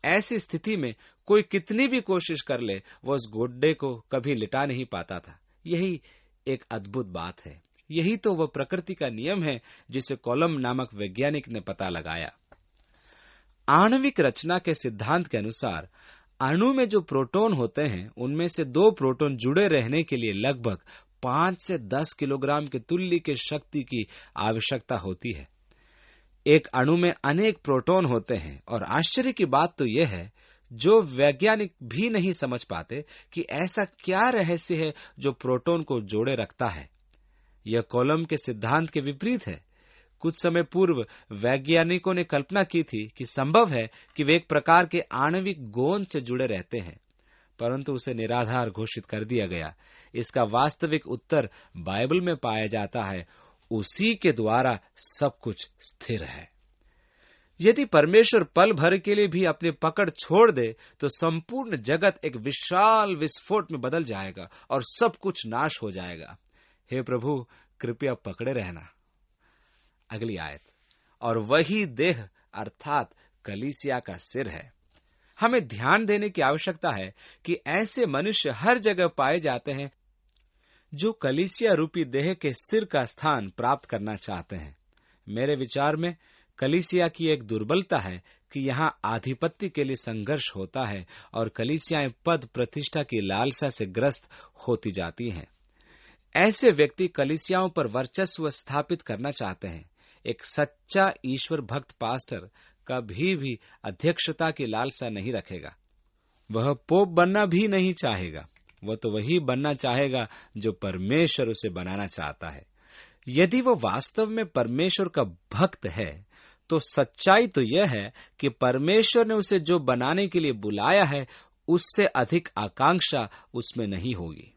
ऐसी स्थिति में कोई कितनी भी कोशिश कर ले, वह उस गुड्डे को कभी लिटा नहीं पाता था। यही एक अद्भुत बात है। यही तो वह प्रकृति का नियम है जिसे कॉलम नामक वैज्ञानिक ने पता लगाया। आणविक रचना के सिद्धांत के अनुसार अणु में जो प्रोटॉन होते हैं उनमें से 2 प्रोटॉन जुड़े रहने के लिए लगभग 5 से 10 किलोग्राम के तुल्य की शक्ति की आवश्यकता होती है। एक अणु में अनेक प्रोटॉन होते हैं, और आश्चर्य की बात तो यह है, जो वैज्ञानिक भी नहीं समझ पाते कि ऐसा क्या रहस्य है जो प्रोटॉन को जोड़े रखता है। यह कॉलम के सिद्धांत के विपरीत है। कुछ समय पूर्व वैज्ञानिकों ने कल्पना की थी कि संभव है कि वे एक प्रकार के आणविक गोंद से जुड़े रहते हैं, परंतु उसे निराधार घोषित कर दिया गया। इसका वास्तविक उत्तर बाइबल में पाया जाता है। उसी के द्वारा सब कुछ स्थिर है। यदि परमेश्वर पल भर के लिए भी अपनी पकड़ छोड़ दे तो संपूर्ण जगत एक विशाल विस्फोट में बदल जाएगा और सब कुछ नाश हो जाएगा। हे प्रभु, कृपया पकड़े रहना। अगली आयत, और वही देह अर्थात कलीसिया का सिर है। हमें ध्यान देने की आवश्यकता है कि ऐसे मनुष्य हर जगह पाए जाते हैं जो कलीसिया रूपी देह के सिर का स्थान प्राप्त करना चाहते हैं। मेरे विचार में कलीसिया की एक दुर्बलता है कि यहाँ आधिपत्य के लिए संघर्ष होता है और कलीसियाएं पद प्रतिष्ठा की लालसा से ग्रस्त होती जाती हैं। ऐसे व्यक्ति कलीसियाओं पर वर्चस्व स्थापित करना चाहते हैं। एक सच्चा ईश्वर भक्त पास्टर कभी भी अध्यक्षता की लालसा नहीं रखेगा। वह पोप बनना भी नहीं चाहेगा। वह तो वही बनना चाहेगा जो परमेश्वर उसे बनाना चाहता है। यदि वह वास्तव में परमेश्वर का भक्त है तो सच्चाई तो यह है कि परमेश्वर ने उसे जो बनाने के लिए बुलाया है उससे अधिक आकांक्षा उसमें नहीं होगी।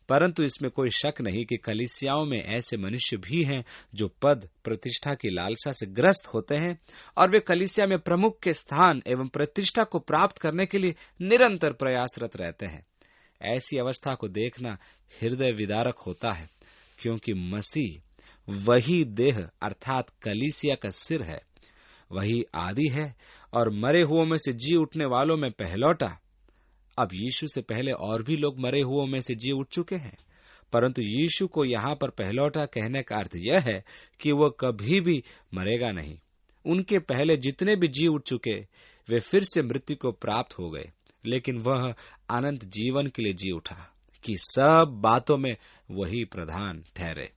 परंतु इसमें कोई शक नहीं कि कलीसियाओं में ऐसे मनुष्य भी हैं जो पद प्रतिष्ठा की लालसा से ग्रस्त होते हैं और वे कलीसिया में प्रमुख के स्थान एवं प्रतिष्ठा को प्राप्त करने के लिए निरंतर प्रयासरत रहते हैं। ऐसी अवस्था को देखना हृदय विदारक होता है, क्योंकि मसीह वही देह अर्थात कलीसिया का सिर है। वही आदि है और मरे हुओं में से जी उठने वालों में पहलौटा। अब यीशु से पहले और भी लोग मरे हुओं में से जी उठ चुके हैं, परंतु यीशु को यहाँ पर पहलौटा कहने का अर्थ यह है कि वह कभी भी मरेगा नहीं। उनके पहले जितने भी जी उठ चुके वे फिर से मृत्यु को प्राप्त हो गए, लेकिन वह अनंत जीवन के लिए जी उठा कि सब बातों में वही प्रधान ठहरे।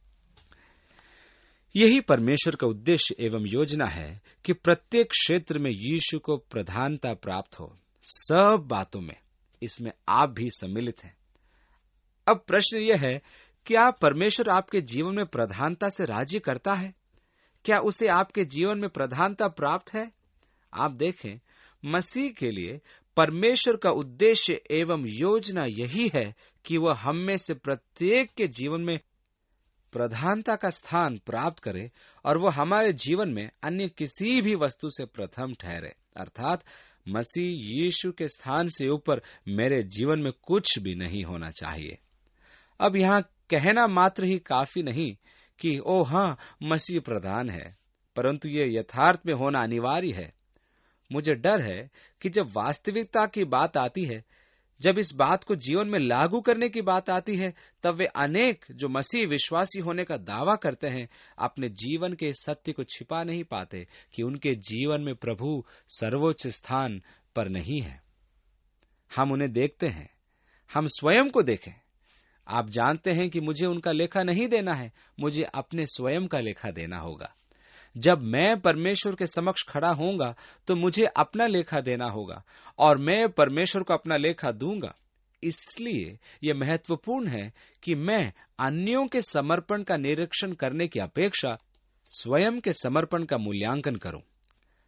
यही परमेश्वर का उद्देश्य एवं योजना है कि प्रत्येक क्षेत्र में यीशु को प्रधानता प्राप्त हो, सब बातों में। इसमें आप भी सम्मिलित हैं। अब प्रश्न यह है, क्या परमेश्वर आपके जीवन में प्रधानता से राज्य करता है? क्या उसे आपके जीवन में प्रधानता प्राप्त है? आप देखें, मसीह के लिए परमेश्वर का उद्देश्य एवं योजना यही है कि वह हम में से प्रत्येक के जीवन में प्रधानता का स्थान प्राप्त करे और वह हमारे जीवन में अन्य किसी भी वस्तु से प्रथम ठहरे। अर्थात मसीह यीशु के स्थान से ऊपर मेरे जीवन में कुछ भी नहीं होना चाहिए। अब यहाँ कहना मात्र ही काफी नहीं कि ओ हाँ, मसीह प्रधान है, परंतु ये यथार्थ में होना अनिवार्य है। मुझे डर है कि जब वास्तविकता की बात आती है, जब इस बात को जीवन में लागू करने की बात आती है, तब वे अनेक जो मसीह विश्वासी होने का दावा करते हैं अपने जीवन के सत्य को छिपा नहीं पाते कि उनके जीवन में प्रभु सर्वोच्च स्थान पर नहीं है। हम उन्हें देखते हैं, हम स्वयं को देखें। आप जानते हैं कि मुझे उनका लेखा नहीं देना है, मुझे अपने स्वयं का लेखा देना होगा। जब मैं परमेश्वर के समक्ष खड़ा होऊंगा तो मुझे अपना लेखा देना होगा और मैं परमेश्वर को अपना लेखा दूंगा। इसलिए यह महत्वपूर्ण है कि मैं अन्यों के समर्पण का निरीक्षण करने की अपेक्षा स्वयं के समर्पण का मूल्यांकन करूं।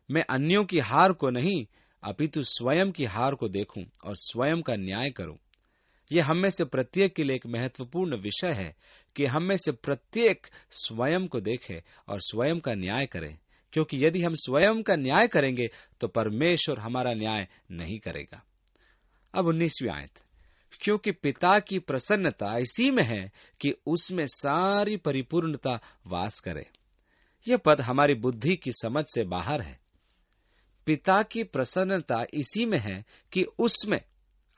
मैं अन्यों की हार को नहीं, अपितु स्वयं की हार को देखूं और स्वयं का न्याय करूं। यह हम में से प्रत्येक के लिए एक महत्वपूर्ण विषय है कि हम में से प्रत्येक स्वयं को देखे और स्वयं का न्याय करे, क्योंकि यदि हम स्वयं का न्याय करेंगे तो परमेश्वर हमारा न्याय नहीं करेगा। अब 19वीं आयत, क्योंकि पिता की प्रसन्नता इसी में है कि उसमें सारी परिपूर्णता वास करे। यह पद हमारी बुद्धि की समझ से बाहर है। पिता की प्रसन्नता इसी में है कि उसमें,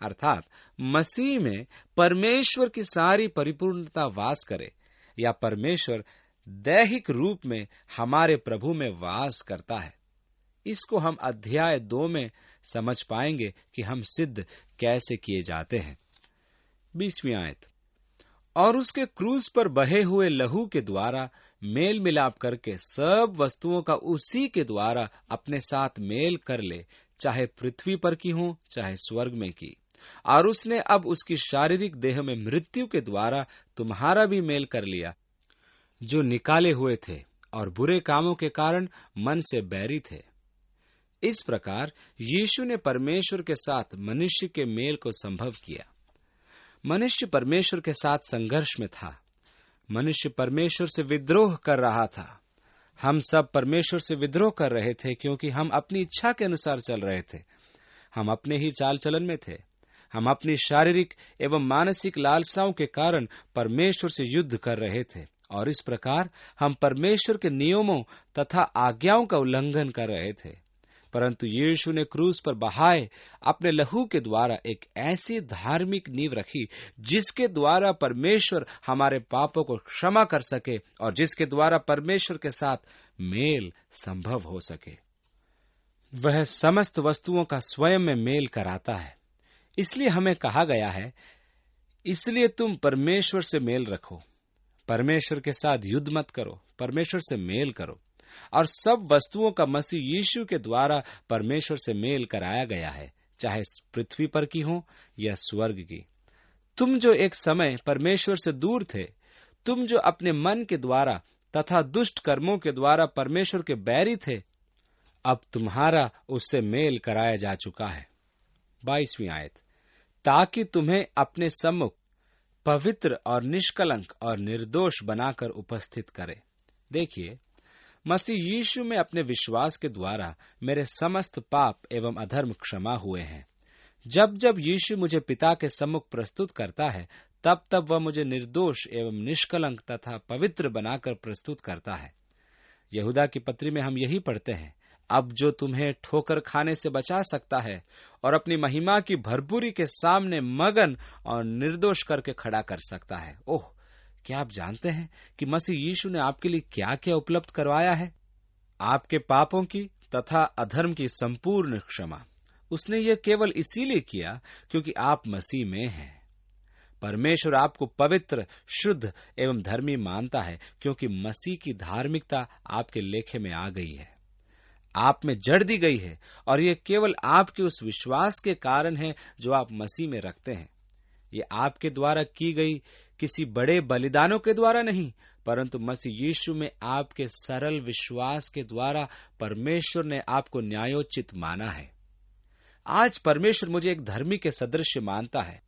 अर्थात मसीह में, परमेश्वर की सारी परिपूर्णता वास करे, या परमेश्वर दैहिक रूप में हमारे प्रभु में वास करता है। इसको हम अध्याय 2 में समझ पाएंगे कि हम सिद्ध कैसे किए जाते हैं। 20वीं आयत, और उसके क्रूस पर बहे हुए लहू के द्वारा मेल मिलाप करके सब वस्तुओं का उसी के द्वारा अपने साथ मेल कर ले, चाहे पृथ्वी पर की हो चाहे स्वर्ग में की। और उसने अब उसकी शारीरिक देह में मृत्यु के द्वारा तुम्हारा भी मेल कर लिया, जो निकाले हुए थे और बुरे कामों के कारण मन से बैरी थे। इस प्रकार यीशु ने परमेश्वर के साथ मनुष्य के मेल को संभव किया। मनुष्य परमेश्वर के साथ संघर्ष में था। मनुष्य परमेश्वर से विद्रोह कर रहा था। हम सब परमेश्वर से विद्रोह कर रहे थे, क्योंकि हम अपनी इच्छा के अनुसार चल रहे थे। हम अपने ही चाल चलन में थे। हम अपनी शारीरिक एवं मानसिक लालसाओं के कारण परमेश्वर से युद्ध कर रहे थे, और इस प्रकार हम परमेश्वर के नियमों तथा आज्ञाओं का उल्लंघन कर रहे थे। परंतु यीशु ने क्रूस पर बहाए अपने लहू के द्वारा एक ऐसी धार्मिक नींव रखी जिसके द्वारा परमेश्वर हमारे पापों को क्षमा कर सके और जिसके द्वारा परमेश्वर के साथ मेल संभव हो सके। वह समस्त वस्तुओं का स्वयं में मेल कराता है। इसलिए हमें कहा गया है, इसलिए तुम परमेश्वर से मेल रखो। परमेश्वर के साथ युद्ध मत करो, परमेश्वर से मेल करो। और सब वस्तुओं का मसीह यीशु के द्वारा परमेश्वर से मेल कराया गया है, चाहे पृथ्वी पर की हो या स्वर्ग की। तुम जो एक समय परमेश्वर से दूर थे, तुम जो अपने मन के द्वारा तथा दुष्ट कर्मों के द्वारा परमेश्वर के बैरी थे, अब तुम्हारा उससे मेल कराया जा चुका है। 22वीं आयत, ताकि तुम्हें अपने सम्मुख पवित्र और निष्कलंक और निर्दोष बनाकर उपस्थित करे। देखिए, मसीह यीशु में अपने विश्वास के द्वारा मेरे समस्त पाप एवं अधर्म क्षमा हुए हैं। जब जब यीशु मुझे पिता के सम्मुख प्रस्तुत करता है, तब तब वह मुझे निर्दोष एवं निष्कलंक तथा पवित्र बनाकर प्रस्तुत करता है। यहूदा की पत्री में हम यही पढ़ते हैं, अब जो तुम्हें ठोकर खाने से बचा सकता है और अपनी महिमा की भरपूरी के सामने मगन और निर्दोष करके खड़ा कर सकता है। ओह, क्या आप जानते हैं कि मसीह यीशु ने आपके लिए क्या क्या उपलब्ध करवाया है? आपके पापों की तथा अधर्म की संपूर्ण क्षमा। उसने ये केवल इसीलिए किया क्योंकि आप मसीह में हैं। परमेश्वर आपको पवित्र, शुद्ध एवं धर्मी मानता है, क्योंकि मसीह की धार्मिकता आपके लेखे में आ गई है, आप में जड़ दी गई है, और ये केवल आपके उस विश्वास के कारण है जो आप मसीह में रखते हैं। ये आपके द्वारा की गई किसी बड़े बलिदानों के द्वारा नहीं, परंतु मसीह यीशु में आपके सरल विश्वास के द्वारा परमेश्वर ने आपको न्यायोचित माना है। आज परमेश्वर मुझे एक धर्मी के सदृश मानता है।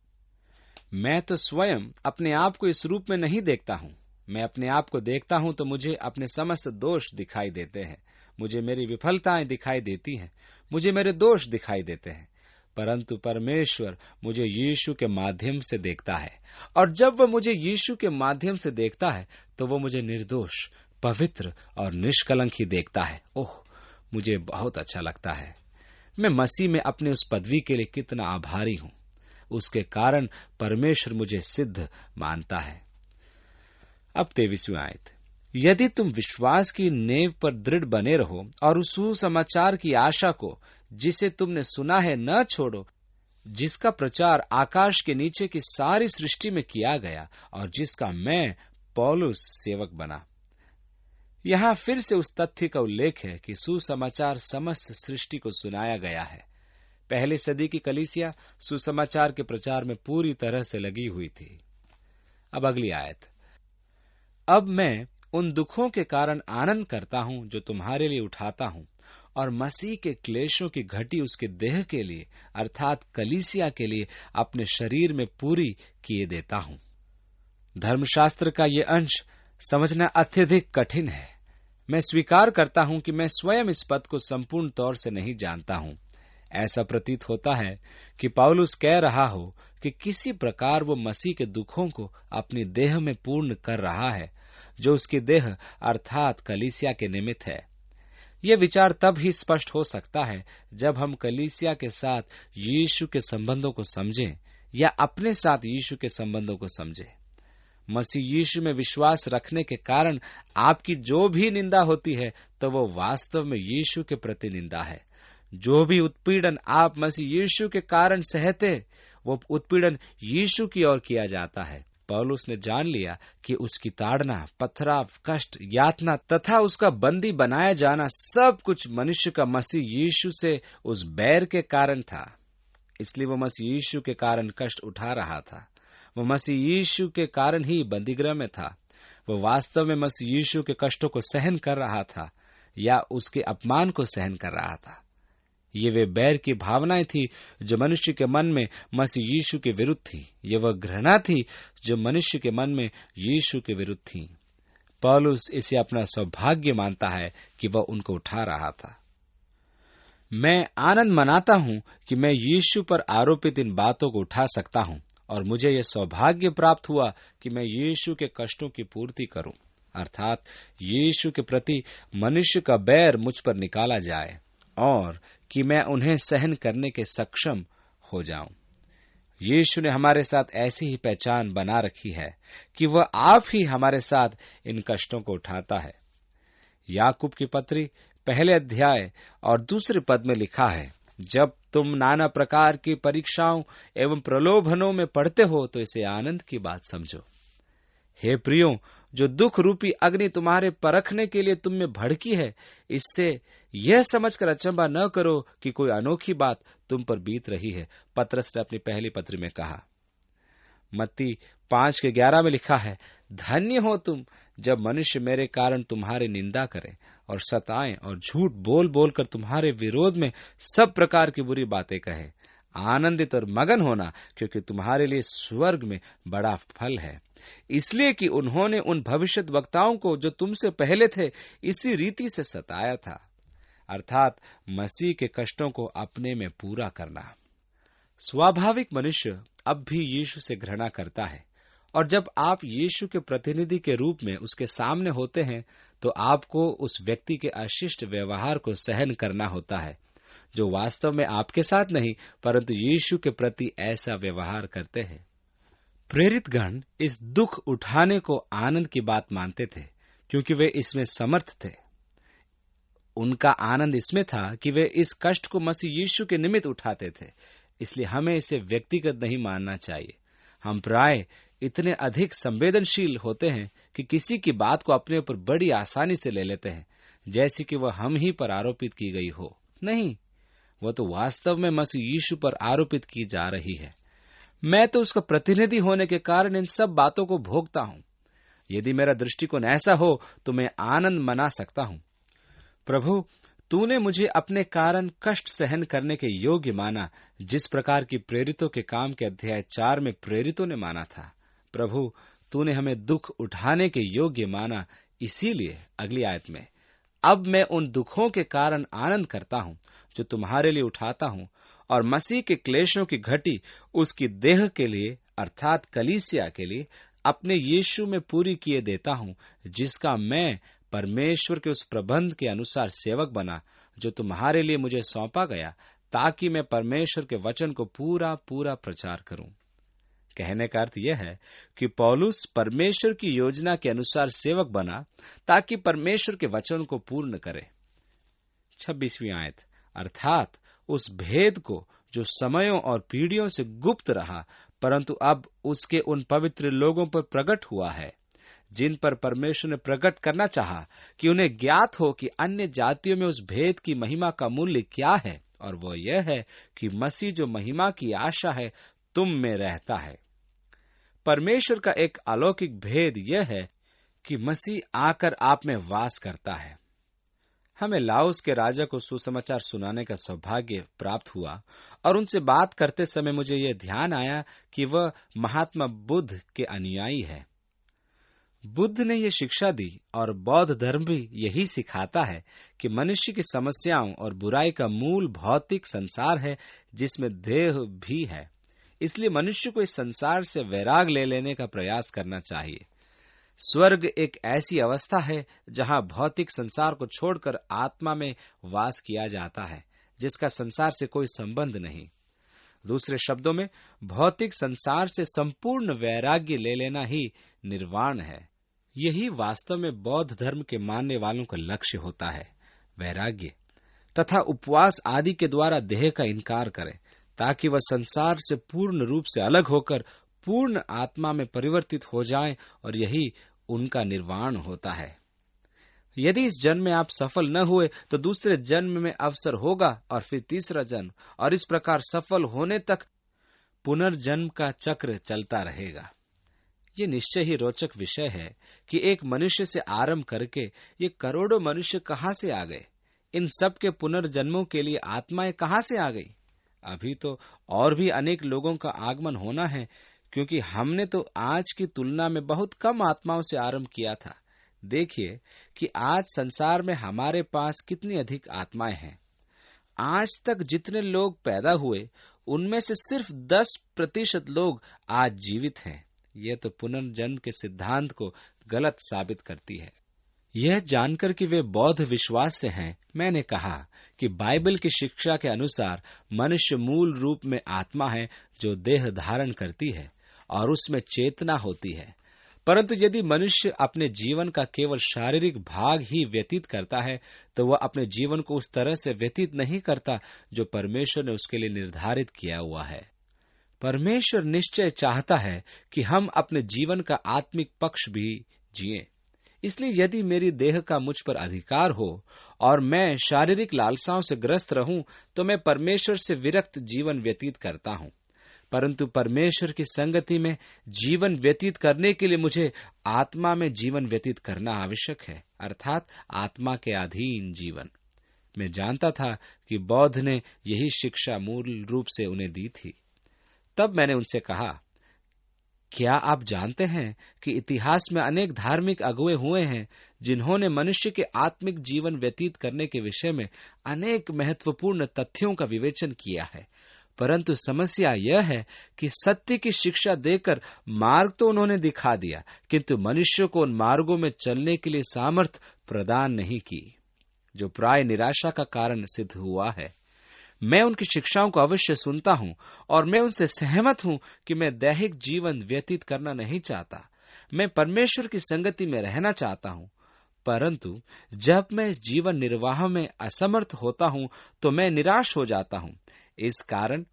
मैं तो स्वयं अपने आप को इस रूप में नहीं देखता हूं। मैं अपने आप को देखता हूं तो मुझे अपने समस्त दोष दिखाई देते हैं, मुझे मेरी विफलताएं दिखाई देती हैं, मुझे मेरे दोष दिखाई देते हैं। परंतु परमेश्वर मुझे यीशु के माध्यम से देखता है, और जब वह मुझे यीशु के माध्यम से देखता है तो वह मुझे निर्दोष, पवित्र और निष्कलंक ही देखता है। ओह, मुझे बहुत अच्छा लगता है। मैं मसीह में अपने उस पदवी के लिए कितना आभारी हूं। उसके कारण परमेश्वर मुझे सिद्ध मानता है। अब 23वीं आयत, यदि तुम विश्वास की नेव पर दृढ़ बने रहो और उस सुसमाचार की आशा को जिसे तुमने सुना है न छोड़ो, जिसका प्रचार आकाश के नीचे की सारी सृष्टि में किया गया और जिसका मैं पौलुस सेवक बना। यहां फिर से उस तथ्य का उल्लेख है कि सुसमाचार समस्त सृष्टि को सुनाया गया है। पहली सदी की कलीसिया सुसमाचार के प्रचार में पूरी तरह से लगी हुई थी। अब अगली आयत, अब मैं उन दुखों के कारण आनंद करता हूं जो तुम्हारे लिए उठाता हूं, और मसीह के क्लेशों की घटी उसके देह के लिए अर्थात कलीसिया के लिए अपने शरीर में पूरी किए देता हूं। धर्मशास्त्र का ये अंश समझना अत्यधिक कठिन है। मैं स्वीकार करता हूं कि मैं स्वयं इस पद को संपूर्ण तौर से नहीं जानता हूं। ऐसा प्रतीत होता है कि पौलुस कह रहा हो कि किसी प्रकार वो मसीह के दुखों को अपनी देह में पूर्ण कर रहा है, जो उसकी देह अर्थात कलीसिया के निमित्त है। यह विचार तब ही स्पष्ट हो सकता है जब हम कलीसिया के साथ यीशु के संबंधों को समझें या अपने साथ यीशु के संबंधों को समझें। मसीह यीशु में विश्वास रखने के कारण आपकी जो भी निंदा होती है तो वो वास्तव में यीशु के प्रति निंदा है। जो भी उत्पीड़न आप मसीह यीशु के कारण सहते, वो उत्पीड़न यीशु की ओर किया जाता है। पौलुस ने जान लिया कि उसकी ताड़ना, पथराव, कष्ट, यातना तथा उसका बंदी बनाया जाना सब कुछ मनुष्य का मसीह यीशु से उस बैर के कारण था। इसलिए वो मसीह यीशु के कारण कष्ट उठा रहा था। वो मसीह यीशु के कारण ही बंदीगृह में था। वो वास्तव में मसीह यीशु के कष्टों को सहन कर रहा था या उसके अपमान को सहन कर रहा था। ये वे बैर की भावनाएं थी जो मनुष्य के मन में मसीह यीशु के विरुद्ध थी। ये वह घृणा थी जो मनुष्य के मन में यीशु के विरुद्ध थी। पौलुस इसे अपना सौभाग्य मानता है कि वह उनको उठा रहा था। मैं आनंद मनाता हूं कि मैं यीशु पर आरोपित इन बातों को उठा सकता हूं और मुझे यह सौभाग्य प्राप्त हुआ कि मैं यीशु के कष्टों की पूर्ति करूं, अर्थात यीशु के प्रति मनुष्य का बैर मुझ पर निकाला जाए और कि मैं उन्हें सहन करने के सक्षम हो जाऊं। यीशु ने हमारे साथ ऐसी ही पहचान बना रखी है कि वह आप ही हमारे साथ इन कष्टों को उठाता है। याकूब की पत्री पहले अध्याय और दूसरे पद में लिखा है, जब तुम नाना प्रकार की परीक्षाओं एवं प्रलोभनों में पड़ते हो तो इसे आनंद की बात समझो। हे प्रियो, जो दुख रूपी अग्नि तुम्हारे परखने के लिए तुम में भड़की है, इससे यह समझकर अचंभा न करो कि कोई अनोखी बात तुम पर बीत रही है। पतरस ने अपनी पहली पत्री में कहा। मत्ती 5:11 में लिखा है, धन्य हो तुम जब मनुष्य मेरे कारण तुम्हारी निंदा करे और सताएं और झूठ बोल बोल कर तुम्हारे विरोध में सब प्रकार की बुरी बातें कहे। आनंदित और मगन होना, क्योंकि तुम्हारे लिए स्वर्ग में बड़ा फल है, इसलिए कि उन्होंने उन भविष्यत वक्ताओं को जो तुमसे पहले थे इसी रीति से सताया था, अर्थात मसीह के कष्टों को अपने में पूरा करना। स्वाभाविक मनुष्य अब भी यीशु से घृणा करता है, और जब आप यीशु के प्रतिनिधि के रूप में उसके सामने होते हैं तो आपको उस व्यक्ति के अशिष्ट व्यवहार को सहन करना होता है जो वास्तव में आपके साथ नहीं परंतु यीशु के प्रति ऐसा व्यवहार करते हैं। प्रेरित गण इस दुख उठाने को आनंद की बात मानते थे क्योंकि वे इसमें समर्थ थे। उनका आनंद इसमें था कि वे इस कष्ट को मसीह यीशु के निमित्त उठाते थे, इसलिए हमें इसे व्यक्तिगत नहीं मानना चाहिए। हम प्राय इतने अधिक संवेदनशील होते हैं कि किसी की बात को अपने ऊपर बड़ी आसानी से ले लेते हैं, जैसे कि वह हम ही पर आरोपित की गई हो। नहीं, वह तो वास्तव में मसीह यीशु पर आरोपित की जा रही है। मैं तो उसका प्रतिनिधि होने के कारण इन सब बातों को भोगता हूं। यदि मेरा दृष्टिकोण ऐसा हो तो मैं आनंद मना सकता हूं। प्रभु, तूने मुझे अपने कारण कष्ट सहन करने के योग्य माना, जिस प्रकार की प्रेरितों के काम के अध्याय 4 में प्रेरितों ने माना था। प्रभु, तूने हमें दुख उठाने के योग्य माना, इसीलिए अगली आयत में अब मैं उन दुखों के कारण आनंद करता हूं जो तुम्हारे लिए उठाता हूं, और मसीह के क्लेशों की घटी उसकी देह के लिए अर्थात कलीसिया के लिए अपने यीशु में पूरी किए देता हूं, जिसका मैं परमेश्वर के उस प्रबंध के अनुसार सेवक बना जो तुम्हारे लिए मुझे सौंपा गया, ताकि मैं परमेश्वर के वचन को पूरा पूरा प्रचार करूं। कहने का अर्थ यह है कि पौलुस परमेश्वर की योजना के अनुसार सेवक बना ताकि परमेश्वर के वचन को पूर्ण करे। 26वीं आयत, अर्थात उस भेद को जो समयों और पीढ़ियों से गुप्त रहा परंतु अब उसके उन पवित्र लोगों पर प्रकट हुआ है, जिन पर परमेश्वर ने प्रकट करना चाहा कि उन्हें ज्ञात हो कि अन्य जातियों में उस भेद की महिमा का मूल्य क्या है, और वह यह है कि मसीह जो महिमा की आशा है तुम में रहता है। परमेश्वर का एक अलौकिक भेद यह है कि मसीह आकर आप में वास करता है। हमें लाओस के राजा को सुसमाचार सुनाने का सौभाग्य प्राप्त हुआ और उनसे बात करते समय मुझे यह ध्यान आया कि वह महात्मा बुद्ध के अनुयायी है। बुद्ध ने यह शिक्षा दी और बौद्ध धर्म भी यही सिखाता है कि मनुष्य की समस्याओं और बुराई का मूल भौतिक संसार है जिसमें देह भी है। इसलिए मनुष्य को इस संसार से वैराग ले लेने का प्रयास करना चाहिए। स्वर्ग एक ऐसी अवस्था है जहां भौतिक संसार को छोड़कर आत्मा में वास किया जाता है, जिसका संसार से कोई संबंध नहीं। दूसरे शब्दों में, भौतिक संसार से संपूर्ण वैराग्य ले लेना ही निर्वाण है। यही वास्तव में बौद्ध धर्म के मानने वालों का लक्ष्य होता है, वैराग्य तथा उपवास आदि के द्वारा देह का इनकार करें, ताकि वह संसार से पूर्ण रूप से अलग होकर पूर्ण आत्मा में परिवर्तित हो जाएं, और यही उनका निर्वाण होता है। यदि इस जन्म में आप सफल न हुए तो दूसरे जन्म में अवसर होगा और फिर तीसरा जन्म, और इस प्रकार सफल होने तक पुनर्जन्म का चक्र चलता रहेगा। ये निश्चय ही रोचक विषय है कि एक मनुष्य से आरंभ करके ये करोड़ों मनुष्य कहां से आ गए। इन सब के पुनर्जन्मों के लिए आत्माएं कहां से आ गई। अभी तो और भी अनेक लोगों का आगमन होना है, क्योंकि हमने तो आज की तुलना में बहुत कम आत्माओं से आरंभ किया था। देखिए कि आज संसार में हमारे पास कितनी अधिक आत्माएं हैं। आज तक जितने लोग पैदा हुए उनमें से सिर्फ 10% लोग आज जीवित हैं। यह तो पुनर्जन्म के सिद्धांत को गलत साबित करती है। यह जानकर कि वे बौद्ध विश्वास से हैं, मैंने कहा कि बाइबल की शिक्षा के अनुसार मनुष्य मूल रूप में आत्मा है जो देह धारण करती है और उसमें चेतना होती है। परंतु यदि मनुष्य अपने जीवन का केवल शारीरिक भाग ही व्यतीत करता है तो वह अपने जीवन को उस तरह से व्यतीत नहीं करता जो परमेश्वर ने उसके लिए निर्धारित किया हुआ है। परमेश्वर निश्चय चाहता है कि हम अपने जीवन का आत्मिक पक्ष भी जिएं। इसलिए यदि मेरी देह का मुझ पर अधिकार हो और मैं शारीरिक लालसाओं से ग्रस्त रहूं तो मैं परमेश्वर से विरक्त जीवन व्यतीत करता हूं। परंतु परमेश्वर की संगति में जीवन व्यतीत करने के लिए मुझे आत्मा में जीवन व्यतीत करना आवश्यक है, अर्थात आत्मा के अधीन जीवन। मैं जानता था कि बौद्ध ने यही शिक्षा मूल रूप से उन्हें दी थी। तब मैंने उनसे कहा, क्या आप जानते हैं कि इतिहास में अनेक धार्मिक अगुवे हुए हैं जिन्होंने मनुष्य के आत्मिक जीवन व्यतीत करने के विषय में अनेक महत्वपूर्ण तथ्यों का विवेचन किया है, परंतु समस्या यह है कि सत्य की शिक्षा देकर मार्ग तो उन्होंने दिखा दिया, किंतु मनुष्य को उन मार्गों में चलने के लिए सामर्थ प्रदान नहीं की, जो प्राय निराशा का कारण सिद्ध हुआ है। मैं उनकी शिक्षाओं को अवश्य सुनता हूं और मैं उनसे सहमत हूं कि मैं दैहिक जीवन व्यतीत करना नहीं चाहता। मैं परमेश्वर की संगति में रहना चाहता हूं, परंतु जब मैं इस जीवन निर्वाह में असमर्थ होता हूं तो मैं निराश हो जाता हूं। इस कारण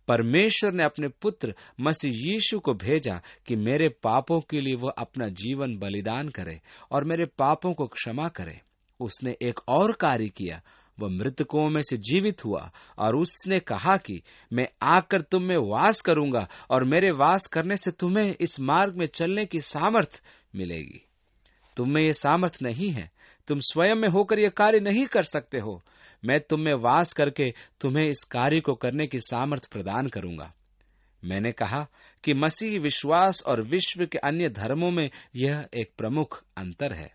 परमेश्वर ने अपने पुत्र मसीह यीशु को भेजा कि मेरे पापों के लिए वह अपना जीवन बलिदान करे और मेरे पापों को क्षमा करे। उसने एक और कार्य किया, वह मृतकों में से जीवित हुआ और उसने कहा कि मैं आकर तुम में वास करूंगा और मेरे वास करने से तुम्हें इस मार्ग में चलने की सामर्थ मिलेगी। तुम में यह सामर्थ नहीं है, तुम स्वयं में होकर यह कार्य नहीं कर सकते हो। मैं तुम में वास करके तुम्हें इस कार्य को करने की सामर्थ प्रदान करूंगा। मैंने कहा कि मसीह विश्वास और विश्व के अन्य धर्मों में यह एक प्रमुख अंतर है।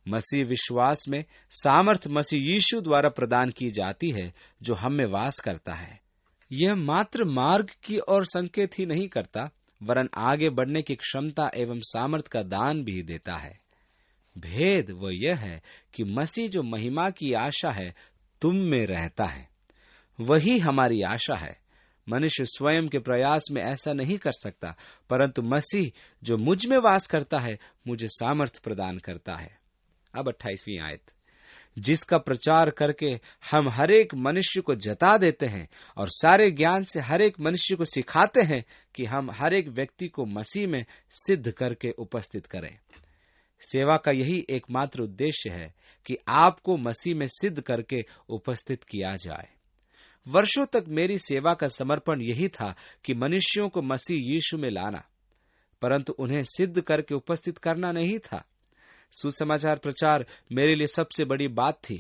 मसीह विश्वास में सामर्थ मसीह यीशु द्वारा प्रदान की जाती है जो हम में वास करता है। यह मात्र मार्ग की ओर संकेत ही नहीं करता, वरन आगे बढ़ने की क्षमता एवं सामर्थ का दान भी देता है। भेद वह यह है कि मसीह जो महिमा की आशा है तुम में रहता है, वही हमारी आशा है। मनुष्य स्वयं के प्रयास में ऐसा नहीं कर सकता, परंतु मसीह जो मुझ में वास करता है मुझे सामर्थ प्रदान करता है। अब 28वीं आयत, जिसका प्रचार करके हम हरेक मनुष्य को जता देते हैं और सारे ज्ञान से हरेक मनुष्य को सिखाते हैं कि हम हरेक व्यक्ति को मसीह में सिद्ध करके उपस्थित करें। सेवा का यही एकमात्र उद्देश्य है कि आपको मसीह में सिद्ध करके उपस्थित किया जाए। वर्षों तक मेरी सेवा का समर्पण यही था कि मनुष्यों को मसीह यीशु में लाना, परंतु उन्हें सिद्ध करके उपस्थित करना नहीं था। सुसमाचार प्रचार मेरे लिए सबसे बड़ी बात थी।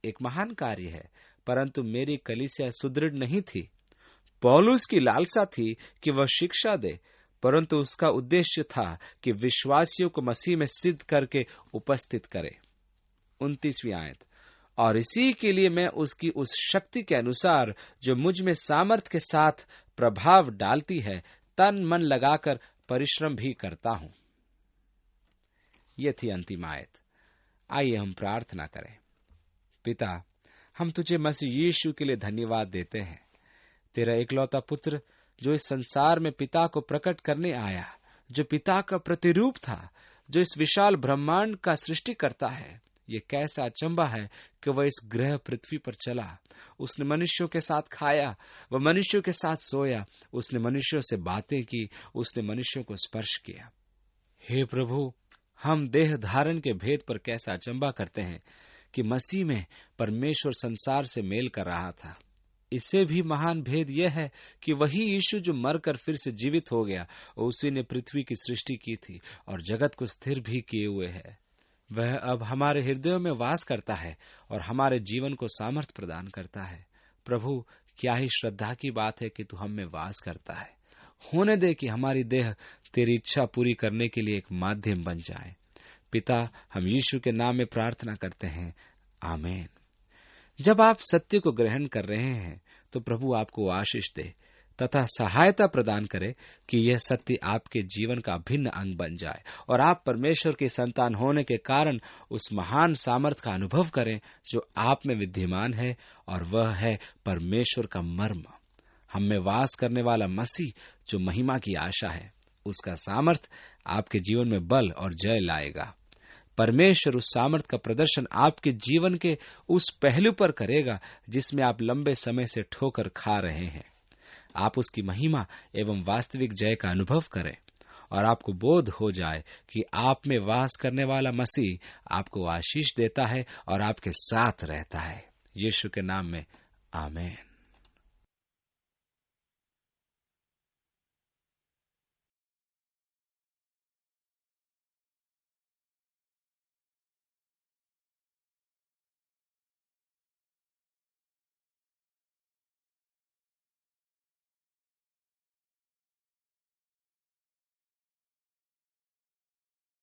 एक महान कार्य है, परंतु मेरी कलीसिया सुदृढ़ नहीं थी। पौलुस की लालसा थी कि वह शिक्षा दे, परंतु उसका उद्देश्य था कि विश्वासियों को मसीह में सिद्ध करके उपस्थित करे। 29वीं आयत, और इसी के लिए मैं उसकी उस शक्ति के अनुसार जो मुझ में सामर्थ के साथ प्रभाव डालती है, तन मन लगाकर परिश्रम भी करता हूं। यह थी अंतिम आयत। आइए हम प्रार्थना करें। पिता, हम तुझे मसीह यीशु के लिए धन्यवाद देते हैं। तेरा इकलौता पुत्र जो इस संसार में पिता को प्रकट करने आया, जो पिता का प्रतिरूप था, जो इस विशाल ब्रह्मांड का सृष्टि करता है, ये कैसा अचंभा है कि वह इस ग्रह पृथ्वी पर चला। उसने मनुष्यों के साथ खाया, वह मनुष्यों के साथ सोया, उसने मनुष्यों से बातें की, उसने मनुष्यों को स्पर्श किया। हे प्रभु, हम देह धारण के भेद पर कैसा अचंभा करते हैं कि मसीह में परमेश्वर संसार से मेल कर रहा था। इससे भी महान भेद यह है कि वही यीशु जो मरकर फिर से जीवित हो गया, उसी ने पृथ्वी की सृष्टि की थी और जगत को स्थिर भी किए हुए है। वह अब हमारे हृदयों में वास करता है और हमारे जीवन को सामर्थ प्रदान करता है। प्रभु, क्या ही श्रद्धा की बात है कि तू हम में वास करता है। होने दे कि हमारी देह तेरी इच्छा पूरी करने के लिए एक माध्यम बन जाए। पिता, हम यीशु के नाम में प्रार्थना करते हैं, आमीन। जब आप सत्य को ग्रहण कर रहे हैं तो प्रभु आपको आशीष दे तथा सहायता प्रदान करे कि यह सत्य आपके जीवन का अभिन्न अंग बन जाए और आप परमेश्वर के संतान होने के कारण उस महान सामर्थ का अनुभव करें जो आप में विद्यमान है, और वह है परमेश्वर का मर्म, हम में वास करने वाला मसीह जो महिमा की आशा है। उसका सामर्थ आपके जीवन में बल और जय लाएगा। परमेश्वर उस सामर्थ का प्रदर्शन आपके जीवन के उस पहलू पर करेगा जिसमें आप लंबे समय से ठोकर खा रहे हैं। आप उसकी महिमा एवं वास्तविक जय का अनुभव करें और आपको बोध हो जाए कि आप में वास करने वाला मसीह आपको आशीष देता है और आपके साथ रहता है। यीशु के नाम में आमीन।